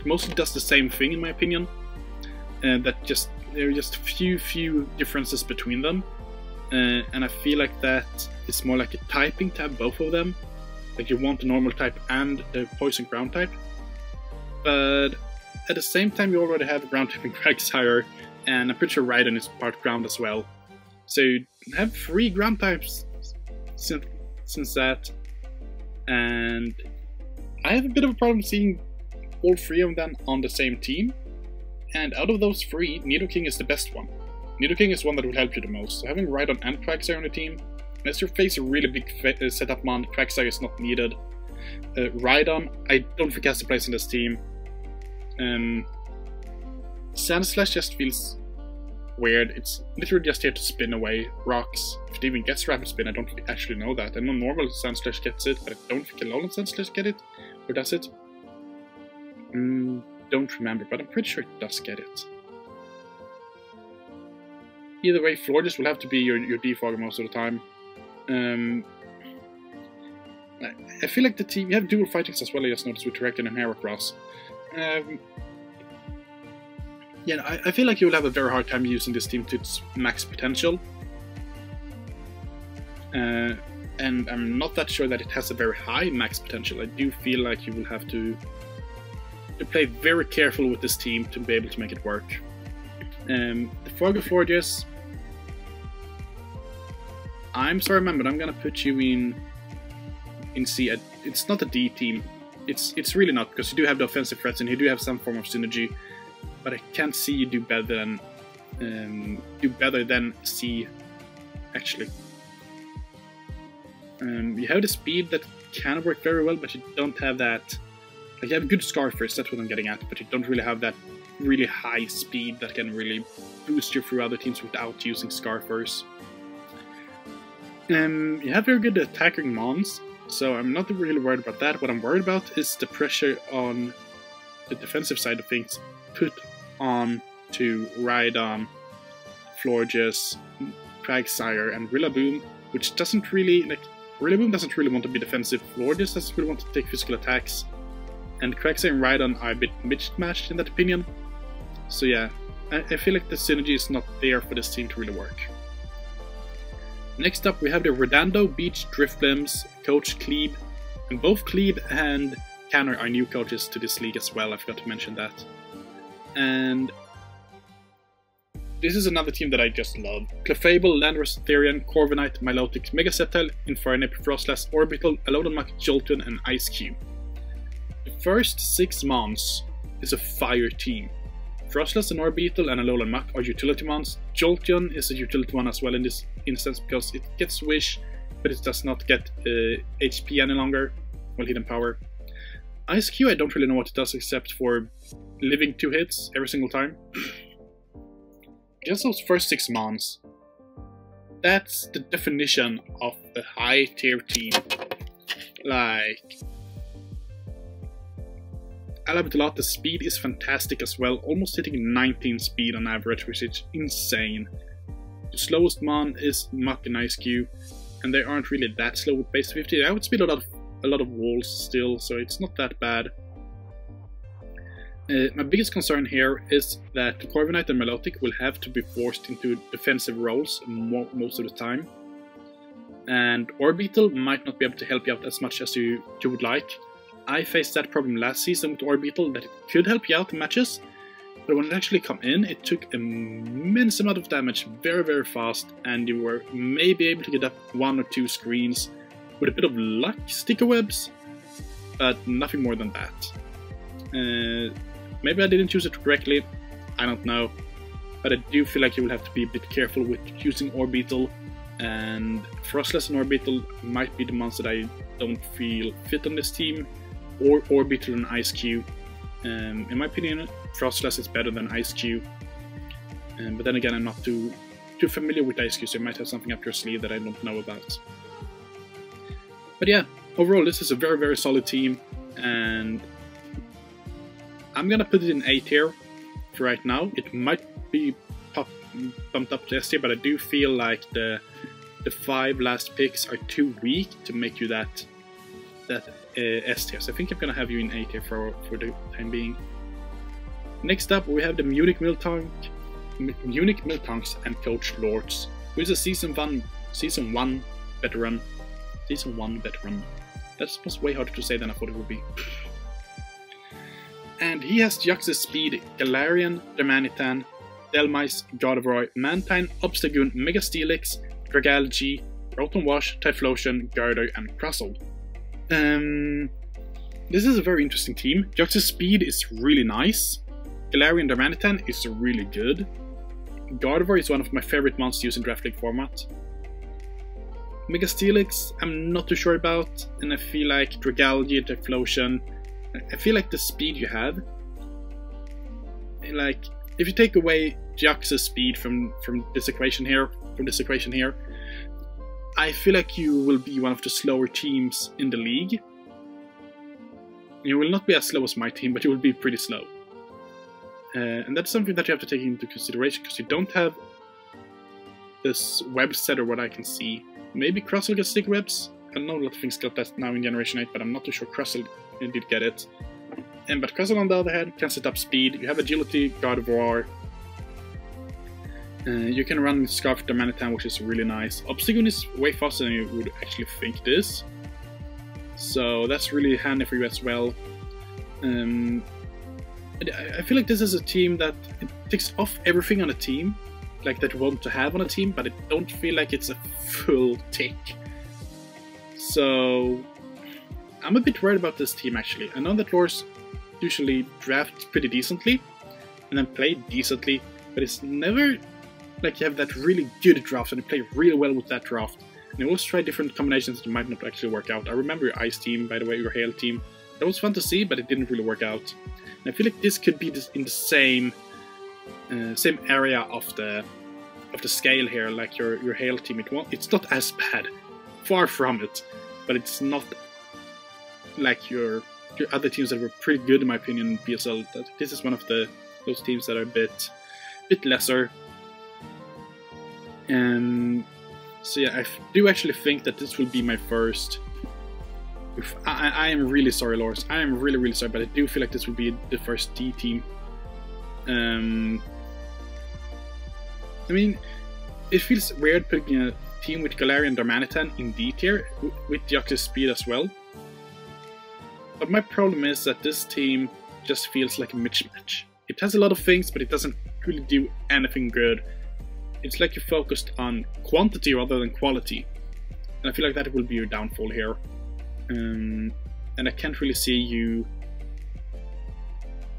mostly does the same thing in my opinion. There are just few differences between them. And I feel like that is more like a typing to have both of them. Like you want the normal type and the poison ground type. But at the same time you already have ground type in Quagsire, and I'm pretty sure Rhydon is part ground as well. So you have 3 ground types since that. And I have a bit of a problem seeing all 3 of them on the same team. And out of those 3, Nidoking is the best one. Nidoking is one that will help you the most. So having Rhydon and Quagsire on the team, unless you face a really big setup mon, Quagsire is not needed. Rhydon, I don't think has a place in this team. Sandslash just feels weird. It's literally just here to spin away rocks. If it even gets Rapid Spin, I don't actually know that. I know normal Sandslash gets it, but I don't think Alolan Sandslash get it. Or does it? Don't remember, but I'm pretty sure it does get it. Either way, Florges will have to be your defogger most of the time. I feel like the team, you have dual fightings as well, I just noticed with Terrakion and Heracross. Yeah, I feel like you will have a very hard time using this team to its max potential. And I'm not that sure that it has a very high max potential. I do feel like you will have to play very careful with this team to be able to make it work. The Fargo Florges, I'm sorry man, but I'm gonna put you in C. It's not a D team. It's really not, because you do have the offensive threats and you do have some form of synergy, but I can't see you do better than C actually. You have the speed that can work very well, but you don't have that. Like, you have good Scarfers, that's what I'm getting at, but you don't really have that really high speed that can really boost you through other teams without using Scarfers. You have very good attacking mons, so I'm not really worried about that. What I'm worried about is the pressure on the defensive side of things put on to Rhydon, Florges, Quagsire, and Rillaboom, which doesn't really, like, Rillaboom doesn't really want to be defensive, Florges doesn't really want to take physical attacks, and Quagsire and Rhydon are a bit mismatched in that opinion. So yeah, I feel like the synergy is not there for this team to really work. Next up we have the Redondo Beach Drifblims, Coach Klebe, and both Klebe and Canner are new coaches to this league as well, I forgot to mention that. And this is another team that I just love. Clefable, Landorus, Therian, Corviknight, Milotic, Mega Sceptile, Infernape, Frostlass, Orbital, Alolan Mach, Jolteon, and Ice Cube. The first 6 mons is a fire team. Frostlass and Orbital and Alolan Mach are utility mons. Jolteon is a utility one as well in this instance, because it gets Wish, but it does not get HP any longer, well, hidden power. Ice Q, I don't really know what it does except for living 2 hits every single time. Just those first 6 mons. That's the definition of a high tier team. Like, I love it a lot. The speed is fantastic as well, almost hitting 19 speed on average, which is insane. The slowest mon is Muck and Ice Q, and they aren't really that slow with base 50. I would speed a lot of walls still, so it's not that bad. My biggest concern here is that Corviknight and Melodic will have to be forced into defensive roles most of the time. And Orbital might not be able to help you out as much as you would like. I faced that problem last season with Orbital, that it could help you out in matches, but when it actually come in, it took an immense amount of damage very, very fast, and you were maybe able to get up 1 or 2 screens with a bit of luck, sticker webs, but nothing more than that. Maybe I didn't use it correctly, I don't know, but I do feel like you will have to be a bit careful with using Orbital, and Frostless and Orbital might be the ones that I don't feel fit on this team, or Orbital and Ice Q. In my opinion, Frostless is better than Ice Q, but then again, I'm not too familiar with Ice Q, so you might have something up your sleeve that I don't know about. But yeah, overall this is a very, very solid team, and I'm gonna put it in A tier for right now. It might be bumped up to S tier, but I do feel like the 5 last picks are too weak to make you that S tier. So I think I'm gonna have you in A tier for the time being. Next up, we have the Munich Miltanks and Coach Lords, who is a season 1 veteran. Season 1 veteran. That was way harder to say than I thought it would be. And he has Djingis Speed, Galarian, Darmanitan, Delmise, Gardevoir, Mantine, Obstagoon, Mega Steelix, Dragalge, Rotom Wash, Typhlosion, Gardevoir, and Crustle. This is a very interesting team. Djingis Speed is really nice. Galarian Darmanitan is really good. Gardevoir is one of my favorite mons to use in Draft League format. Mega Steelix, I'm not too sure about, and I feel like Dragalge, Typhlosion, I feel like the speed you have, like, if you take away Djingis' speed from this equation here, I feel like you will be one of the slower teams in the league. You will not be as slow as my team, but you will be pretty slow. And that's something that you have to take into consideration, because you don't have this web set, or what I can see. Maybe Crustle gets stick webs. I know a lot of things got that now in Generation 8, but I'm not too sure Crustle did get it. But Crustle, on the other hand, can set up speed. You have agility, Gardevoir. You can run Scarf Darmanitan, which is really nice. Obstagoon is way faster than you would actually think it is, so that's really handy for you as well. I feel like this is a team that it ticks off everything on a team, like that you want to have on a team, but I don't feel like it's a full tick. So I'm a bit worried about this team actually. I know that Lords usually draft pretty decently and then play decently, but it's never like you have that really good draft and you play really well with that draft. And you always try different combinations that might not actually work out. I remember your Ice team, by the way, your Hail team. That was fun to see, but it didn't really work out. And I feel like this could be in the same area of the scale here, like your Hail team. It's not as bad, far from it, but it's not like your other teams that were pretty good in my opinion in PSL. This is one of those teams that are a bit lesser. So yeah, I do actually think that this will be my first. I am really sorry, Lors. I am really, really sorry, but I do feel like this will be the first D team. I mean, it feels weird putting a team with Galarian Darmanitan in D tier with Djingis Speed as well. But my problem is that this team just feels like a mismatch. It has a lot of things, but it doesn't really do anything good. It's like you're focused on quantity rather than quality. And I feel like that will be your downfall here. And I can't really see you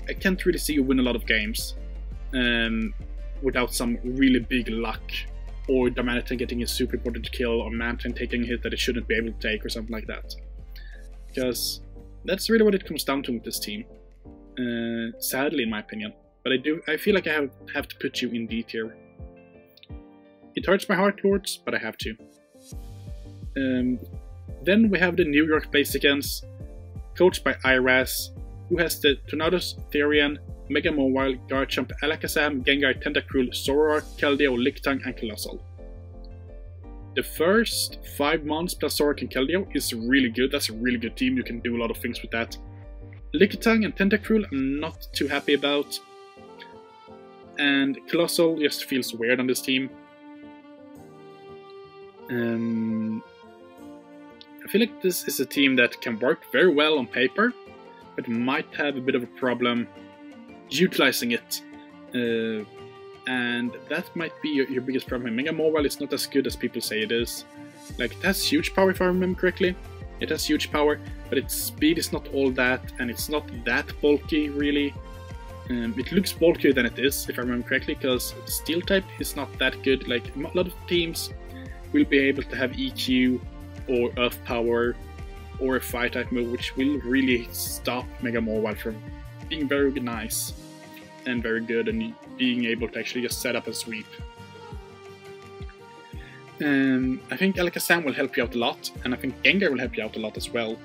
win a lot of games without some really big luck, or Darmanitan getting a super important kill, or Mantine taking a hit that it shouldn't be able to take, or something like that. Because That's really what it comes down to with this team. Sadly, in my opinion. But I feel like I have to put you in D tier. It hurts my heart, Lords, but I have to. Then we have the New York Blazekins, coached by Iraz, who has the Tornadoes, Therian, Mega Mobile, Garchomp, Alakazam, Gengar, Tentacruel, Zoroark, Keldeo, Lickitung, and Colossal. The first 5 months plus Zoroark and Keldeo is really good. That's a really good team. You can do a lot of things with that. Lickitung and Tentacruel I'm not too happy about. And Colossal just feels weird on this team. I feel like this is a team that can work very well on paper, but might have a bit of a problem utilizing it. And that might be your biggest problem. Mega Mobile is not as good as people say it is. Like, it has huge power if I remember correctly. It has huge power, but its speed is not all that, and it's not that bulky really. It looks bulkier than it is, if I remember correctly, because Steel type is not that good. Like, a lot of teams will be able to have EQ or Earth Power or a Fire type move, which will really stop Mega Mobile from being very nice and very good and being able to actually just set up and sweep. I think Alakazam will help you out a lot, and I think Gengar will help you out a lot as well.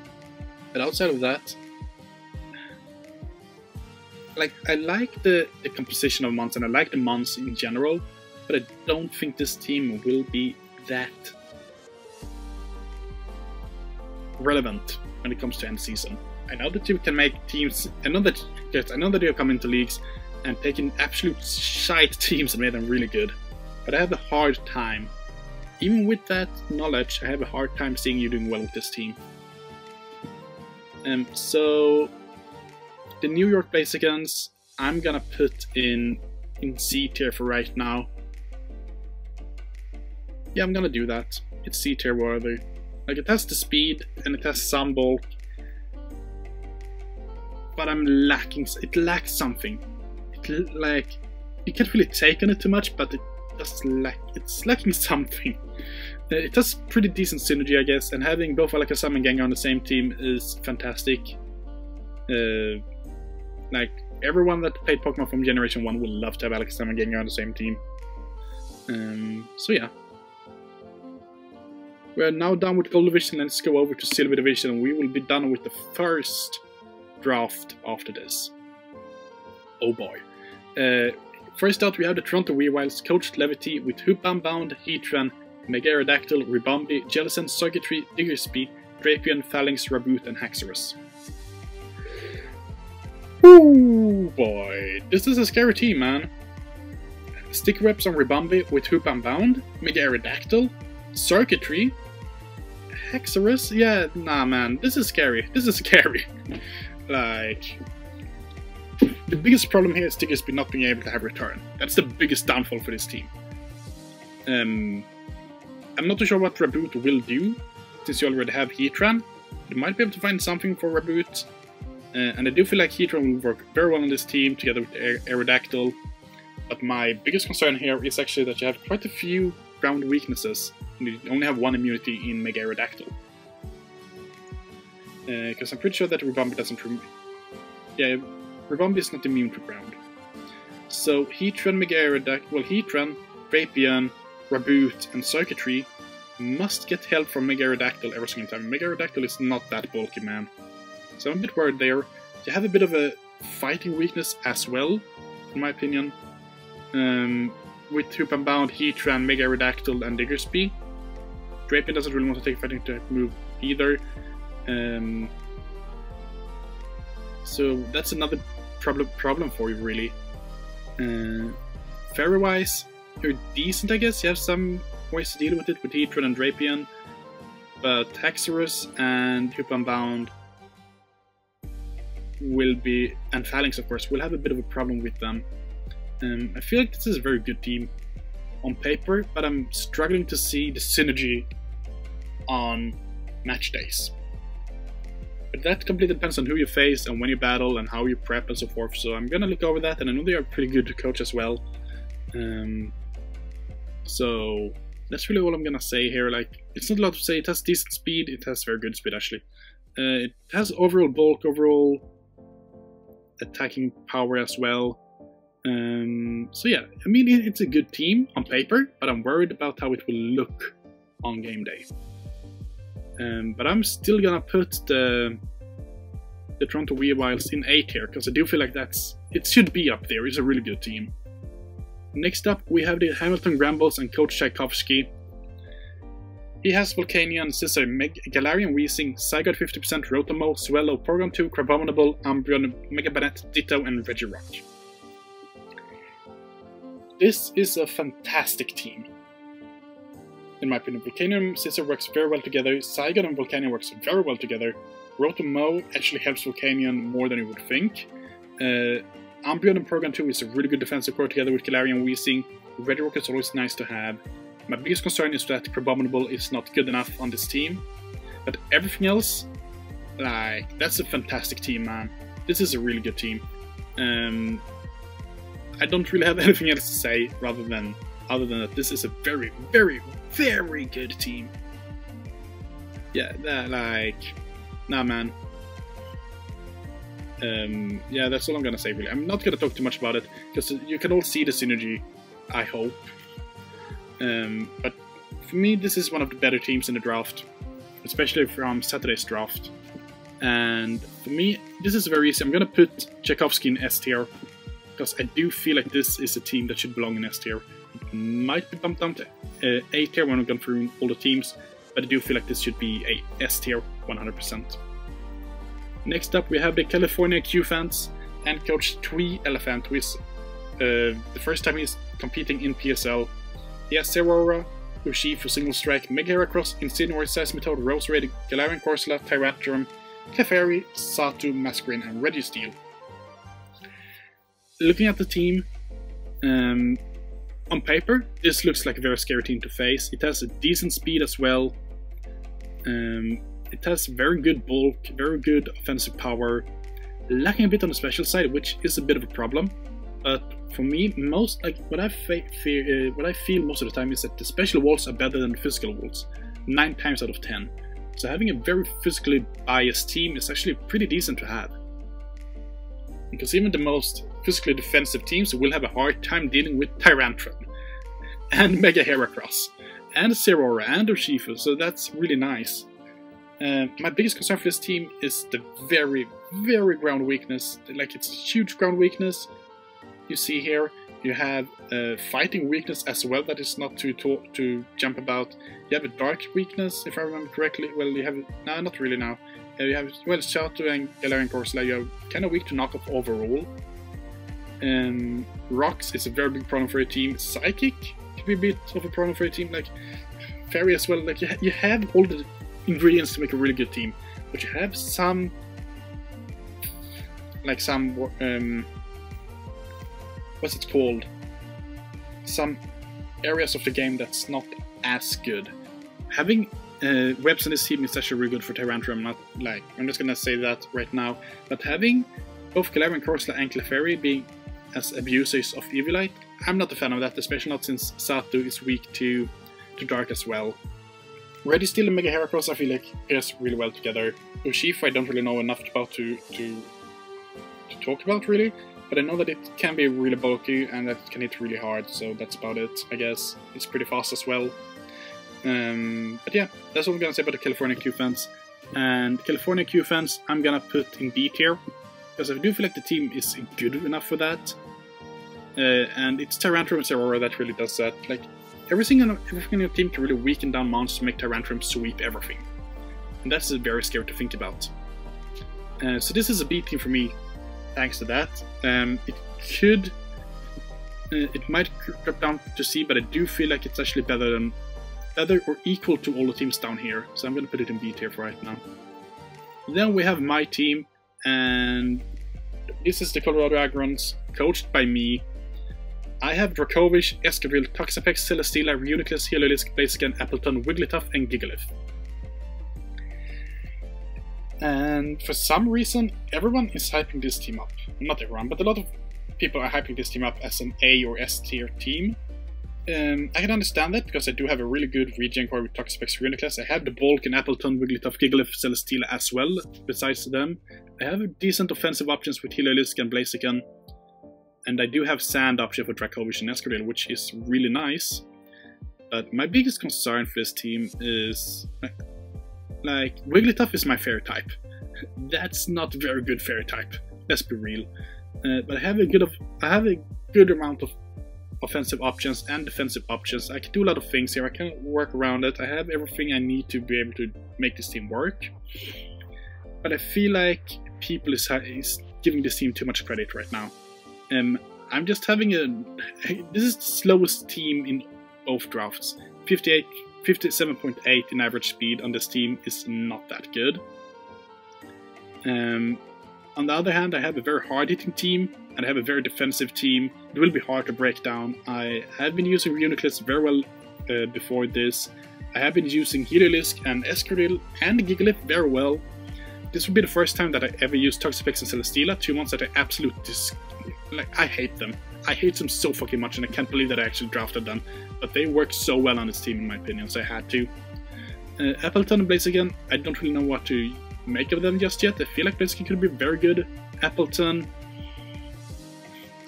But outside of that, like, I like the composition of mons, and I like the mons in general, but I don't think this team will be that relevant when it comes to end season. I know that you can make teams, I know that you come into leagues and taking absolute shite teams and made them really good, but I have a hard time. Even with that knowledge, I have a hard time seeing you doing well with this team. So the New York Blazekins, I'm gonna put in C tier for right now. Yeah, I'm gonna do that. It's C tier worthy. Like, it has the speed and it has some bulk, but it lacks something. Like, you can't really take on it too much, but it's lacking something. It has pretty decent synergy, I guess, and having both Alakazam and Gengar on the same team is fantastic. Like, everyone that played Pokemon from Generation 1 would love to have Alakazam and Gengar on the same team. So yeah. We're now done with Gold Division. Let's go over to Silver Division, and we will be done with the first draft after this. Oh boy. First out we have the Toronto Weavils, coached Levity with Hoopam Bound, Heatran, Megarodactyl, Ribombee, Jellicent, Circuitry, Diggersby, Drapion, Phalanx, Raboot, and Haxorus. Ooh boy, this is a scary team, man. Sticker reps on Ribombee with Hoopam Bound, Megarodactyl, Circuitry, Haxorus? Yeah, nah man, this is scary. This is scary. Like, the biggest problem here is Diggersby not being able to have return. That's the biggest downfall for this team. I'm not too sure what Raboot will do, since you already have Heatran. You might be able to find something for Raboot. And I do feel like Heatran will work very well on this team, together with Aerodactyl. But my biggest concern here is actually that you have quite a few ground weaknesses. You only have one immunity in Mega Aerodactyl. Because I'm pretty sure that Ribombee doesn't... Yeah, Ribombee is not immune to ground. So Heatran, Mega Aerodactyl... Well, Heatran, Drapion, Raboot, and Circuitry must get help from Mega Aerodactyl every single time. Mega Aerodactyl is not that bulky, man. So I'm a bit worried there. You have a bit of a fighting weakness as well, in my opinion. With Hoopam Bound, Heatran, Mega Aerodactyl, and Diggersby. Drapion doesn't really want to take a fighting type move either. So that's another problem for you, really. Fairy-wise, you're decent, I guess. You have some ways to deal with it with Heatran and Drapion. But Haxorus and Hoopam Bound will be, and Phalanx of course, will have a bit of a problem with them. I feel like this is a very good team on paper, but I'm struggling to see the synergy on match days. But that completely depends on who you face and when you battle and how you prep and so forth, so I'm gonna look over that, and I know they are pretty good to coach as well. So that's really all I'm gonna say here. Like, it's not a lot to say. It has decent speed, it has very good speed actually. It has overall bulk, overall attacking power as well. So yeah, I mean, it's a good team on paper, but I'm worried about how it will look on game day. But I'm still gonna put the Toronto Weavils in A tier, because I do feel like it should be up there. It's a really good team. Next up, we have the Hamilton Grambles and Coach Tchaikovsky. He has Volcanion, Scissor, Galarian Weezing, Zygarde 50%, Rotomo, Swellow, Porygon 2, Crabominable, Umbreon, Megabanette, Ditto, and Regirock. This is a fantastic team. In my opinion, Volcanion Scissor works very well together, Zygarde and Volcanion works very well together, Rotomo actually helps Volcanion more than you would think. Umbreon and Porygon 2 is a really good defensive core together with Galarian Weezing. Regirock is always nice to have. My biggest concern is that Crabominable is not good enough on this team. But everything else, like, that's a fantastic team, man. This is a really good team. I don't really have anything else to say other than that this is a very, very, very good team. Yeah, nah, man. Yeah, that's all I'm gonna say, really. I'm not gonna talk too much about it, because you can all see the synergy, I hope. But for me, this is one of the better teams in the draft, especially from Saturday's draft. And for me, this is very easy. I'm gonna put Tchaikovsky in S tier, because I do feel like this is a team that should belong in S tier. It might be bumped down to A tier when we've gone through all the teams, but I do feel like this should be a S tier 100%. Next up, we have the California Q-Fans and Coach Twee Elephant, who is the first time he's competing in PSL. He has Zeraora, Urshifu, Single Strike, Mega Heracross, Incineroar, Seismitoad, Roserade, Galarian Corsola, Tyrantrum, Clefairy, Satu, Masquerain, and Registeel. Looking at the team, on paper, this looks like a very scary team to face. It has a decent speed as well. It has very good bulk, very good offensive power, lacking a bit on the special side, which is a bit of a problem. But for me, what I feel most of the time is that the special walls are better than the physical walls, 9 times out of 10. So having a very physically biased team is actually pretty decent to have. Because even the most physically defensive teams will have a hard time dealing with Tyrantrum, and Mega Heracross, and Zeraora, and Urshifu, so that's really nice. My biggest concern for this team is the very, very ground weakness. Like, it's a huge ground weakness. You see here, you have a fighting weakness as well that is not to jump about. You have a dark weakness, if I remember correctly. Well, you have... No, not really now. You have, well, Shato and Galarian Corsola, you're kind of weak to knock off overall. Rocks is a very big problem for your team. Psychic could be a bit of a problem for your team. Like, Fairy as well. Like, you have all the ingredients to make a really good team, but you have some, like, some what's it called? Some areas of the game that's not as good. Having webs in this team is actually really good for Tyrantrum. I'm just gonna say that right now. But having both Galarian Corsola and Clefairy being as abusers of Evilite, I'm not a fan of that, especially not since Satu is weak to Dark as well. Registeel and Mega Heracross, I feel like pairs really well together. Urshifu I don't really know enough about to talk about, really, but I know that it can be really bulky and that it can hit really hard, so that's about it, I guess. It's pretty fast as well. But yeah, that's all I'm gonna say about the California Q-Fans. And California Q-Fans I'm gonna put in B tier, because I do feel like the team is good enough for that. And it's Tyrantrum and Zeraora that really does that. Like, everything in your team can really weaken down monsters to make Tyrantrum sweep everything. And that's very scary to think about. So this is a B team for me, thanks to that. It might drop down to C, but I do feel like it's actually better or equal to all the teams down here. So I'm going to put it in B tier for right now. Then we have my team, and this is the Colorado Agrons, coached by me. I have Dracovish, Escaville, Toxapex, Celesteela, Reuniclus, Heliolisk, Blaziken, Appleton, Wigglytuff, and Gigalith. And for some reason, everyone is hyping this team up. Not everyone, but a lot of people are hyping this team up as an A or S tier team. I can understand that because I do have a really good Raging Aggron with Toxic Specs Uniclass. I have the Bulk and Appleton, Wigglytuff, Gigalith, Celesteela as well, besides them. I have decent offensive options with Heliolisk and Blaziken. And I do have Sand option for Dracovish and Escadrille, which is really nice. But my biggest concern for this team is... like, Wigglytuff is my fairy type. That's not a very good fairy type, let's be real. But I have a good amount of offensive options and defensive options. I can do a lot of things here. I can work around it. I have everything I need to be able to make this team work. But I feel like people is giving this team too much credit right now. I'm just having this is the slowest team in both drafts. 57.8 in average speed on this team is not that good. On the other hand, I have a very hard-hitting team, and I have a very defensive team. It will be hard to break down. I have been using Uniclass very well before this. I have been using Heliolisk and Escadrille and Gigalith very well. This will be the first time that I ever used Toxic Specs and Celesteela, 2 months that I absolutely I hate them. I hate them so fucking much, and I can't believe that I actually drafted them. But they work so well on this team, in my opinion, so I had to. Appleton and Blaziken, I don't really know what to make of them just yet. I feel like Blaziken could be very good. Appleton,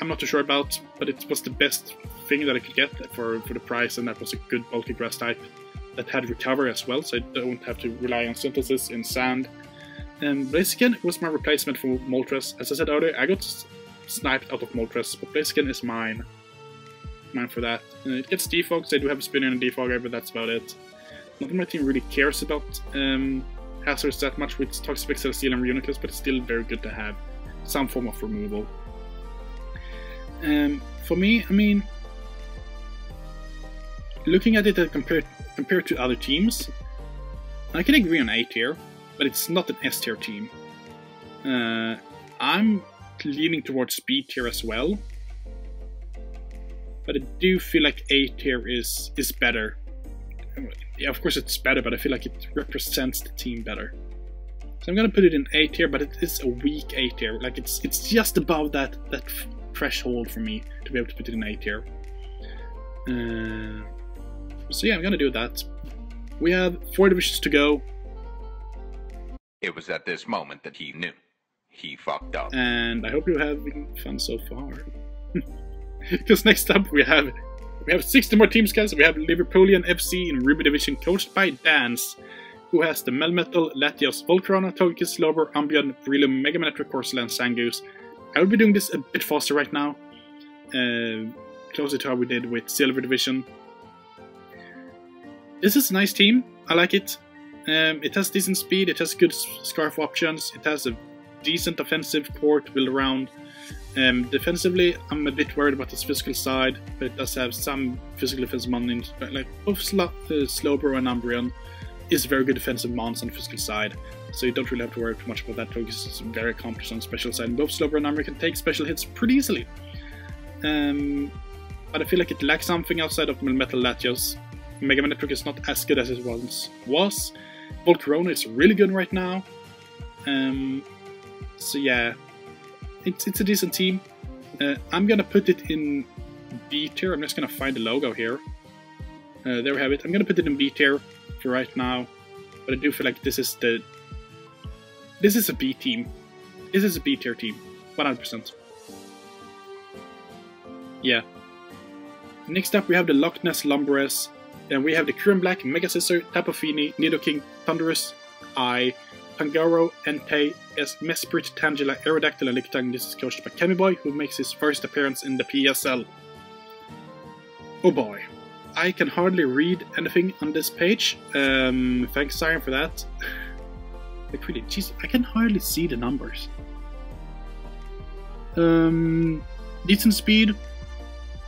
I'm not too sure about, but it was the best thing that I could get for the price, and that was a good bulky grass type that had recover as well, so I don't have to rely on synthesis in sand. Blaziken was my replacement for Moltres. As I said earlier, I got sniped out of Moltres, but Blaziken is mine. Mine for that. It gets defogs. I do have a spinner and a defogger, but that's about it. Not that my team really cares about hazards that much with Toxic Specs, Celesteela, and Uniclass, but it's still very good to have some form of removal. For me, I mean, looking at it compared to other teams, I can agree on A tier, but it's not an S tier team. I'm leaning towards B tier as well, but I do feel like A tier is better. Yeah, of course it's better, but I feel like it represents the team better. So I'm gonna put it in A tier, but it is a weak A tier. Like it's just above that threshold for me to be able to put it in A tier. So yeah, I'm gonna do that. We have 4 divisions to go. It was at this moment that he knew. He fucked up. And I hope you're having fun so far. Because next up we have 60 more teams, guys. We have Liverpoolian FC in Ruby Division, coached by Dance, who has the Melmetal, Latios, Volcarona, Togekiss, Slowbro, Umbreon, Breloom, Mega Man, Corsola, and Zangoose. I will be doing this a bit faster right now, closer to how we did with Silver Division. This is a nice team. I like it. It has decent speed, it has good Scarf options, it has a decent offensive core to build around. Defensively, I'm a bit worried about its physical side, but it does have some physical defensive mon. Like both Slowbro and Umbreon is very good defensive mons on the physical side, so you don't really have to worry too much about that. Togekiss is very accomplished on the special side, and both Slowbro and Umbreon can take special hits pretty easily. But I feel like it lacks something outside of Melmetal Latios. Mega Man is not as good as it once was. Volcarona is really good right now. So yeah, it's a decent team. I'm gonna put it in B tier. I'm just gonna find the logo here. There we have it. I'm gonna put it in B tier for right now, but I do feel like this is a B team. This is a B tier team, 100%. Yeah. Next up we have the Loch Ness Lumberess. And we have the Current Black, Mega Scissor, Tapu Fini, Nidoking, Thunderous, Eye, Pangoro, Entei, Mesprit, Tangela, Aerodactyl, and Lickitung. This is coached by Kemiboy, who makes his first appearance in the PSL. Oh boy. I can hardly read anything on this page. Thanks, Siren, for that. Like, really, jeez, I can hardly see the numbers. Decent speed.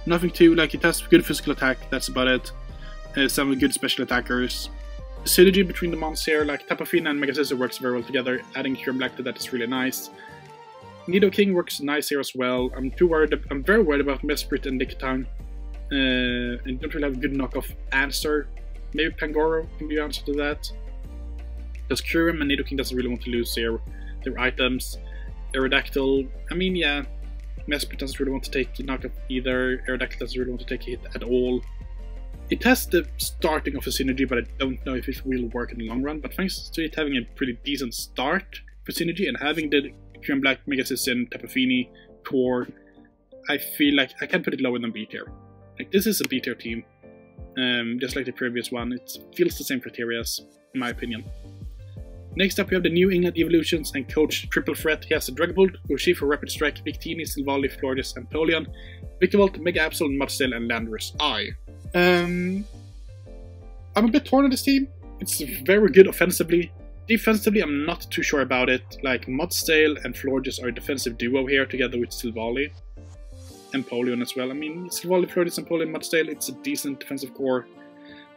Nothing too, like, it has good physical attack, that's about it. Some good special attackers. The synergy between the mons here, like Tapu Fini and Mega Scissor, works very well together. Adding Current Black to that is really nice. Nidoking works nice here as well. I'm very worried about Mesprit and Lickitung. And don't really have a good knockoff answer. Maybe Pangoro can be the answer to that. Because Kyurem and Nidoking doesn't really want to lose their items. Aerodactyl, I mean, yeah. Mesprit doesn't really want to take knockoff either. Aerodactyl doesn't really want to take a hit at all. It has the starting of a synergy, but I don't know if it will work in the long run. But thanks to it having a pretty decent start for synergy and having the Green Black Mega Citizen, Tapafini, core, I feel like I can put it lower than B tier. Like, this is a B tier team, just like the previous one. It feels the same criteria, in my opinion. Next up, we have the New England Evolutions and Coach Triple Threat. He has a Dragapult, Urshifu, Rapid Strike, Victini, Silvally, Floridas, Empoleon, Vikavolt, Mega Absol, Mudsail, and Landorus Eye. I'm a bit torn on this team. It's very good offensively. Defensively, I'm not too sure about it. Like, Mudsail and Floridas are a defensive duo here, together with Silvally. Empoleon as well. I mean, Silvally, Floridas, Empoleon, Mudsail, it's a decent defensive core.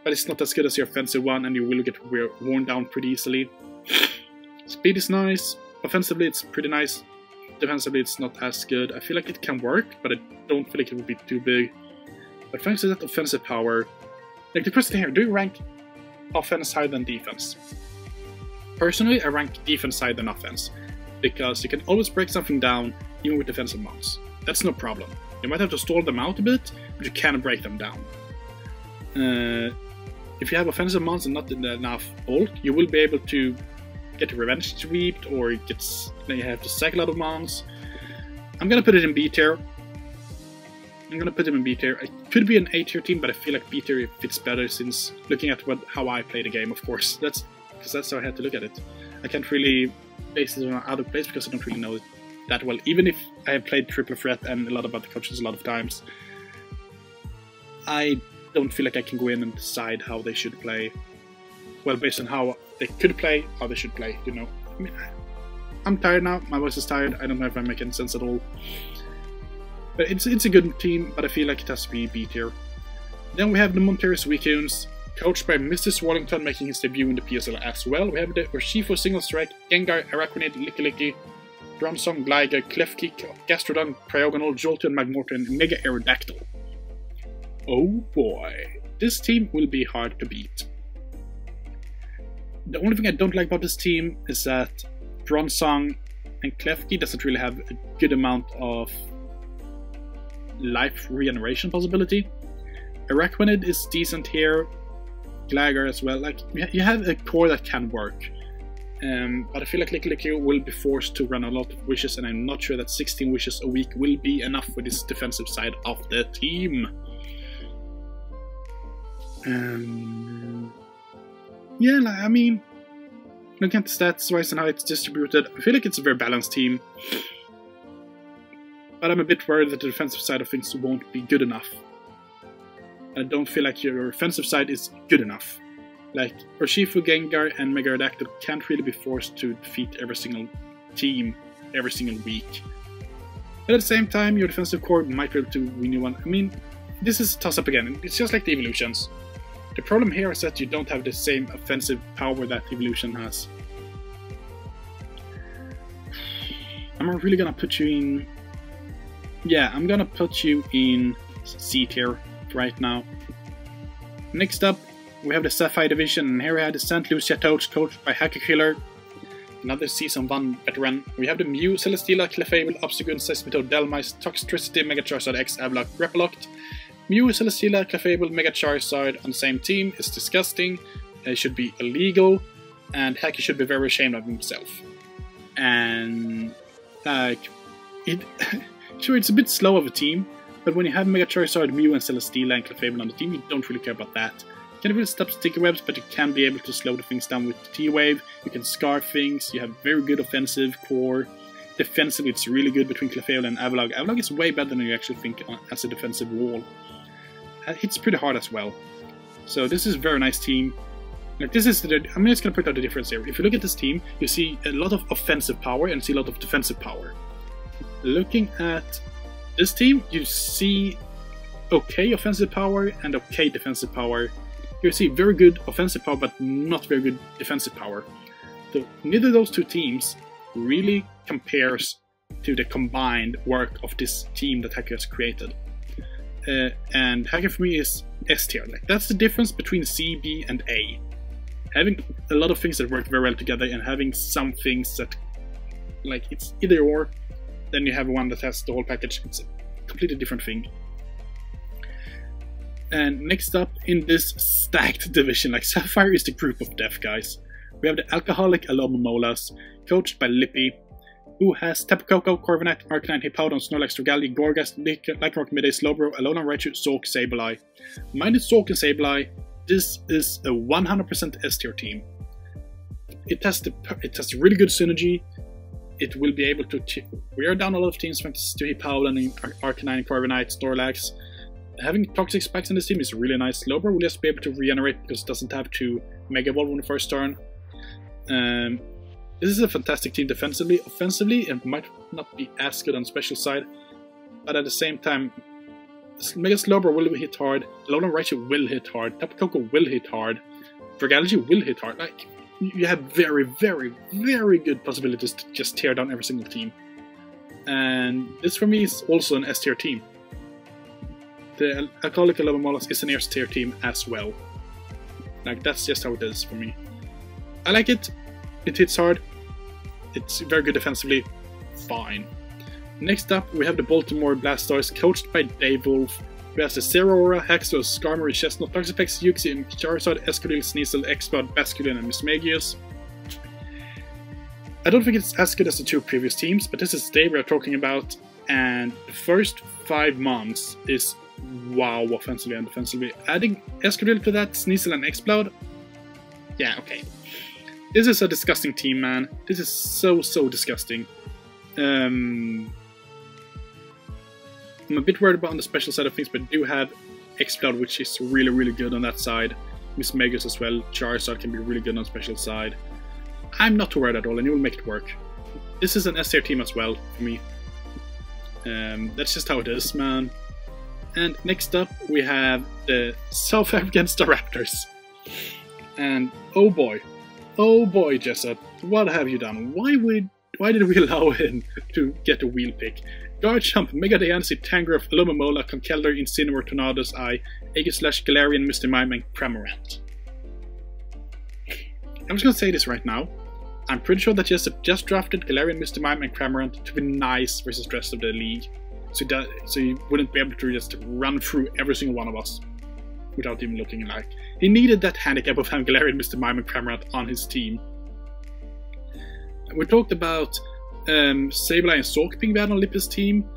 But it's not as good as your offensive one, and you will get worn down pretty easily. Speed is nice. Offensively, it's pretty nice. Defensively, it's not as good. I feel like it can work, but I don't feel like it would be too big. But thanks to that offensive power, like the question here, do you rank offense higher than defense? Personally, I rank defense higher than offense, because you can always break something down, even with defensive mounts. That's no problem. You might have to stall them out a bit, but you can break them down. If you have offensive mounts and not enough ult, you will be able to get revenge sweeped, or then you have to sack a lot of mounts. I'm gonna put it in B tier. It could be an A tier team, but I feel like B tier fits better, since looking at how I play the game, of course. Because that's how I had to look at it. I can't really base it on other plays because I don't really know it that well. Even if I have played Triple Threat and a lot about the coaches a lot of times, I don't feel like I can go in and decide how they should play. Well, based on how they could play, how they should play, you know. I mean, I'm tired now, my voice is tired, I don't know if I'm making sense at all. But it's a good team, but I feel like it has to be B tier. Then we have the Monterey Suicunes, coached by Mr. Swallington, making his debut in the PSL as well. We have the Urshifu Single Strike, Gengar, Araquanid, Lickilicky, Bronzong, Gligar, Klefki, Gastrodon, Cryogonal, Jolteon, Magmorton, and Mega Aerodactyl. Oh boy, this team will be hard to beat. The only thing I don't like about this team is that Bronzong and Klefki doesn't really have a good amount of life regeneration possibility. Araquanid is decent here, Gligar as well. Like, you have a core that can work, but I feel like Lickilicky will be forced to run a lot of wishes, and I'm not sure that 16 wishes a week will be enough for this defensive side of the team. Yeah, I mean, looking at the stats wise and how it's distributed, I feel like it's a very balanced team. But I'm a bit worried that the defensive side of things won't be good enough. I don't feel like your offensive side is good enough. Like, Urshifu, Gengar, and Mega Aerodactyl can't really be forced to defeat every single team every single week. But at the same time, your defensive core might be able to win you one. I mean, this is a toss-up again. It's just like the Evolutions. The problem here is that you don't have the same offensive power that Evolution has. Am I really gonna put you in... Yeah, I'm gonna put you in C tier right now. Next up, we have the Sapphire Division, and here we have the St. Lucia Toads, coached by Hacker Killer, another Season 1 veteran. We have the Mew, Celesteela, Clefable, Obstagoon, Seismitoad, Delmise, Toxtricity, Mega Charizard X, Avlock, Grapploct. Mew, Celesteela, Clefable, Mega Charizard on the same team is disgusting. It should be illegal, and Hacker should be very ashamed of himself. And, like, sure, it's a bit slow of a team, but when you have Mega Charizard, Mew, and Celesteela and Clefable on the team, you don't really care about that. You can really stop sticky webs, but you can be able to slow the things down with the T-Wave. You can scarf things, you have very good offensive core. Defensively, it's really good between Clefable and Avlog. Avlog is way better than you actually think as a defensive wall. It hits pretty hard as well. So this is a very nice team. Like, this is I'm just going to point out the difference here. If you look at this team, you see a lot of offensive power and see a lot of defensive power. Looking at this team, you see okay offensive power and okay defensive power. You see very good offensive power, but not very good defensive power. So neither of those two teams really compares to the combined work of this team that Hacker has created. And Hacker for me is S tier. Like, that's the difference between C, B, and A. Having a lot of things that work very well together, and having some things that, like, it's either or, then you have one that has the whole package. It's a completely different thing. And next up in this stacked division, like Sapphire is the group of death, guys. We have the Alcoholic Alomomolas, coached by Lippy, who has Tapu Koko, Corviknight, Arcanine, Hippowdon, Snorlax, Dragalge, Gorgas, Lycanroc, Midday, Slowbro, Alolan Raichu, Zork, Sableye. Minus Zork and Sableye, this is a 100% S tier team. It has really good synergy. It will be able to wear down a lot of teams thanks to Hippowdon, Arcanine, Corviknight, Snorlax. Having Toxic Spikes in this team is really nice. Slowbro will just be able to regenerate because it doesn't have to Mega Evolve on the first turn. This is a fantastic team defensively. Offensively, it might not be as good on the special side, but at the same time, Mega Slowbro will hit hard, Alolan Raichu will hit hard, Tapu Koko will hit hard, Dragalge will hit hard. Like, you have very, very, very good possibilities to just tear down every single team. And this for me is also an S tier team. The Alcoholic Alomomolas is an S tier team as well. Like, that's just how it is for me. I like it. It hits hard. It's very good defensively. Fine. Next up, we have the Baltimore Blastoise, coached by Dave Wolf, who has the Zeraora, Haxorus, Skarmory, Chestnut, Toxapex, Uxie, Charizard, Escudille, Sneasel, Exploud, Basculin, and Mismagius. I don't think it's as good as the two previous teams, but this is Dave we are talking about, and the first 5 months is wow offensively and defensively. Adding Escudille to that, Sneasel and Exploud, yeah, okay. This is a disgusting team, man. This is so disgusting. I'm a bit worried about on the special side of things, but I do have Exploud, which is really good on that side. Mismagius as well. Charizard can be really good on the special side. I'm not too worried at all, and you will make it work. This is an S tier team as well for me. That's just how it is, man. And next up, we have the South African Staraptors. And oh boy, Jessup, what have you done? Why did we allow him to get a wheel pick? Garchomp, Mega Diancie, Tangrowth, Alomomola, Conkeldurr, Incineroar, Tornadus Eye, Aegislash, Galarian, Mr. Mime, and Cramorant. I'm just gonna say this right now. I'm pretty sure that Jessup just drafted Galarian, Mr. Mime, and Cramorant to be nice versus the rest of the league. So he wouldn't be able to just run through every single one of us without even looking like. He needed that handicap of having Galarian, Mr. Mime, and Cramorant on his team. We talked about Sableye and Zork being bad on Lippy's team,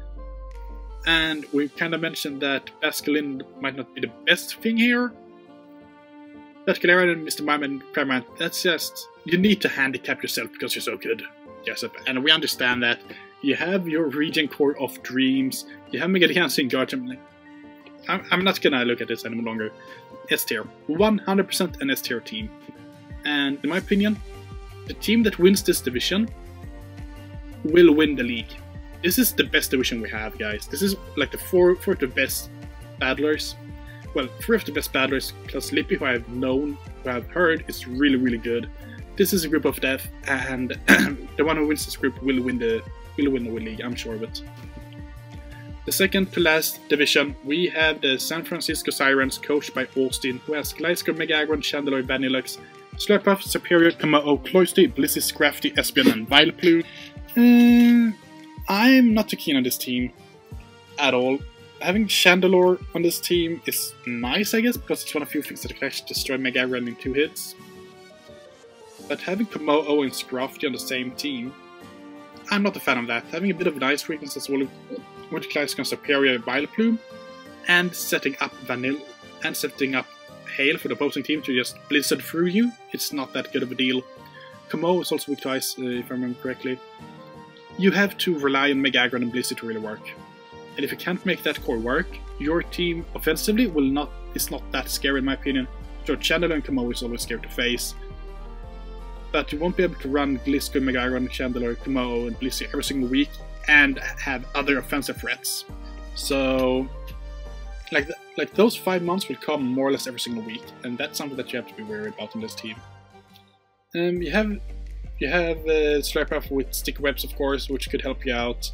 and we kind of mentioned that Basculin might not be the best thing here. But Galarian, Mr. Mime, and Cramorant, that's just, you need to handicap yourself because you're so good, Jessup, and we understand that. You have your Regen Core of Dreams, you have Mega Diancie and Garchomp. I'm not gonna look at this any longer. S tier. 100% an S tier team. And in my opinion, the team that wins this division will win the league. This is the best division we have, guys. This is like the four of the best battlers. Well, 3 of the best battlers, plus Lippy, who I've known, who I've heard is really good. This is a group of death, and the one who wins this group will win the league, I'm sure of it. The second to last division, we have the San Francisco Sirens, coached by Austin, who has Gliscor, Mega Aggron, Chandelure, Vanilluxe, Slurpuff, Superior, Kamao, Cloyster, Blissey, Scrafty, Espeon, and Vileplume. I'm not too keen on this team at all. Having Chandelure on this team is nice, I guess, because it's one of the few things that can actually destroy Mega Aggron in 2 hits. But having Kamao and Scrafty on the same team, I'm not a fan of that. Having a bit of an ice weakness as well with Gliscor, Superior, Vileplume, and setting up Hail for the opposing team to just blizzard through you, it's not that good of a deal. Kamao is also weak to ice, if I remember correctly. You have to rely on Mega Aggron and Blizzard to really work. And if you can't make that core work, your team offensively is not that scary in my opinion. So Chandelure and Kamao is always scary to face. But you won't be able to run Gliscor, Mega Aggron, Chandelure, Kamao, and Blissey every single week and have other offensive threats. So, like those 5 months will come more or less every single week, and that's something that you have to be worried about in this team. You have Slurpuff with Stick Webs, of course, which could help you out.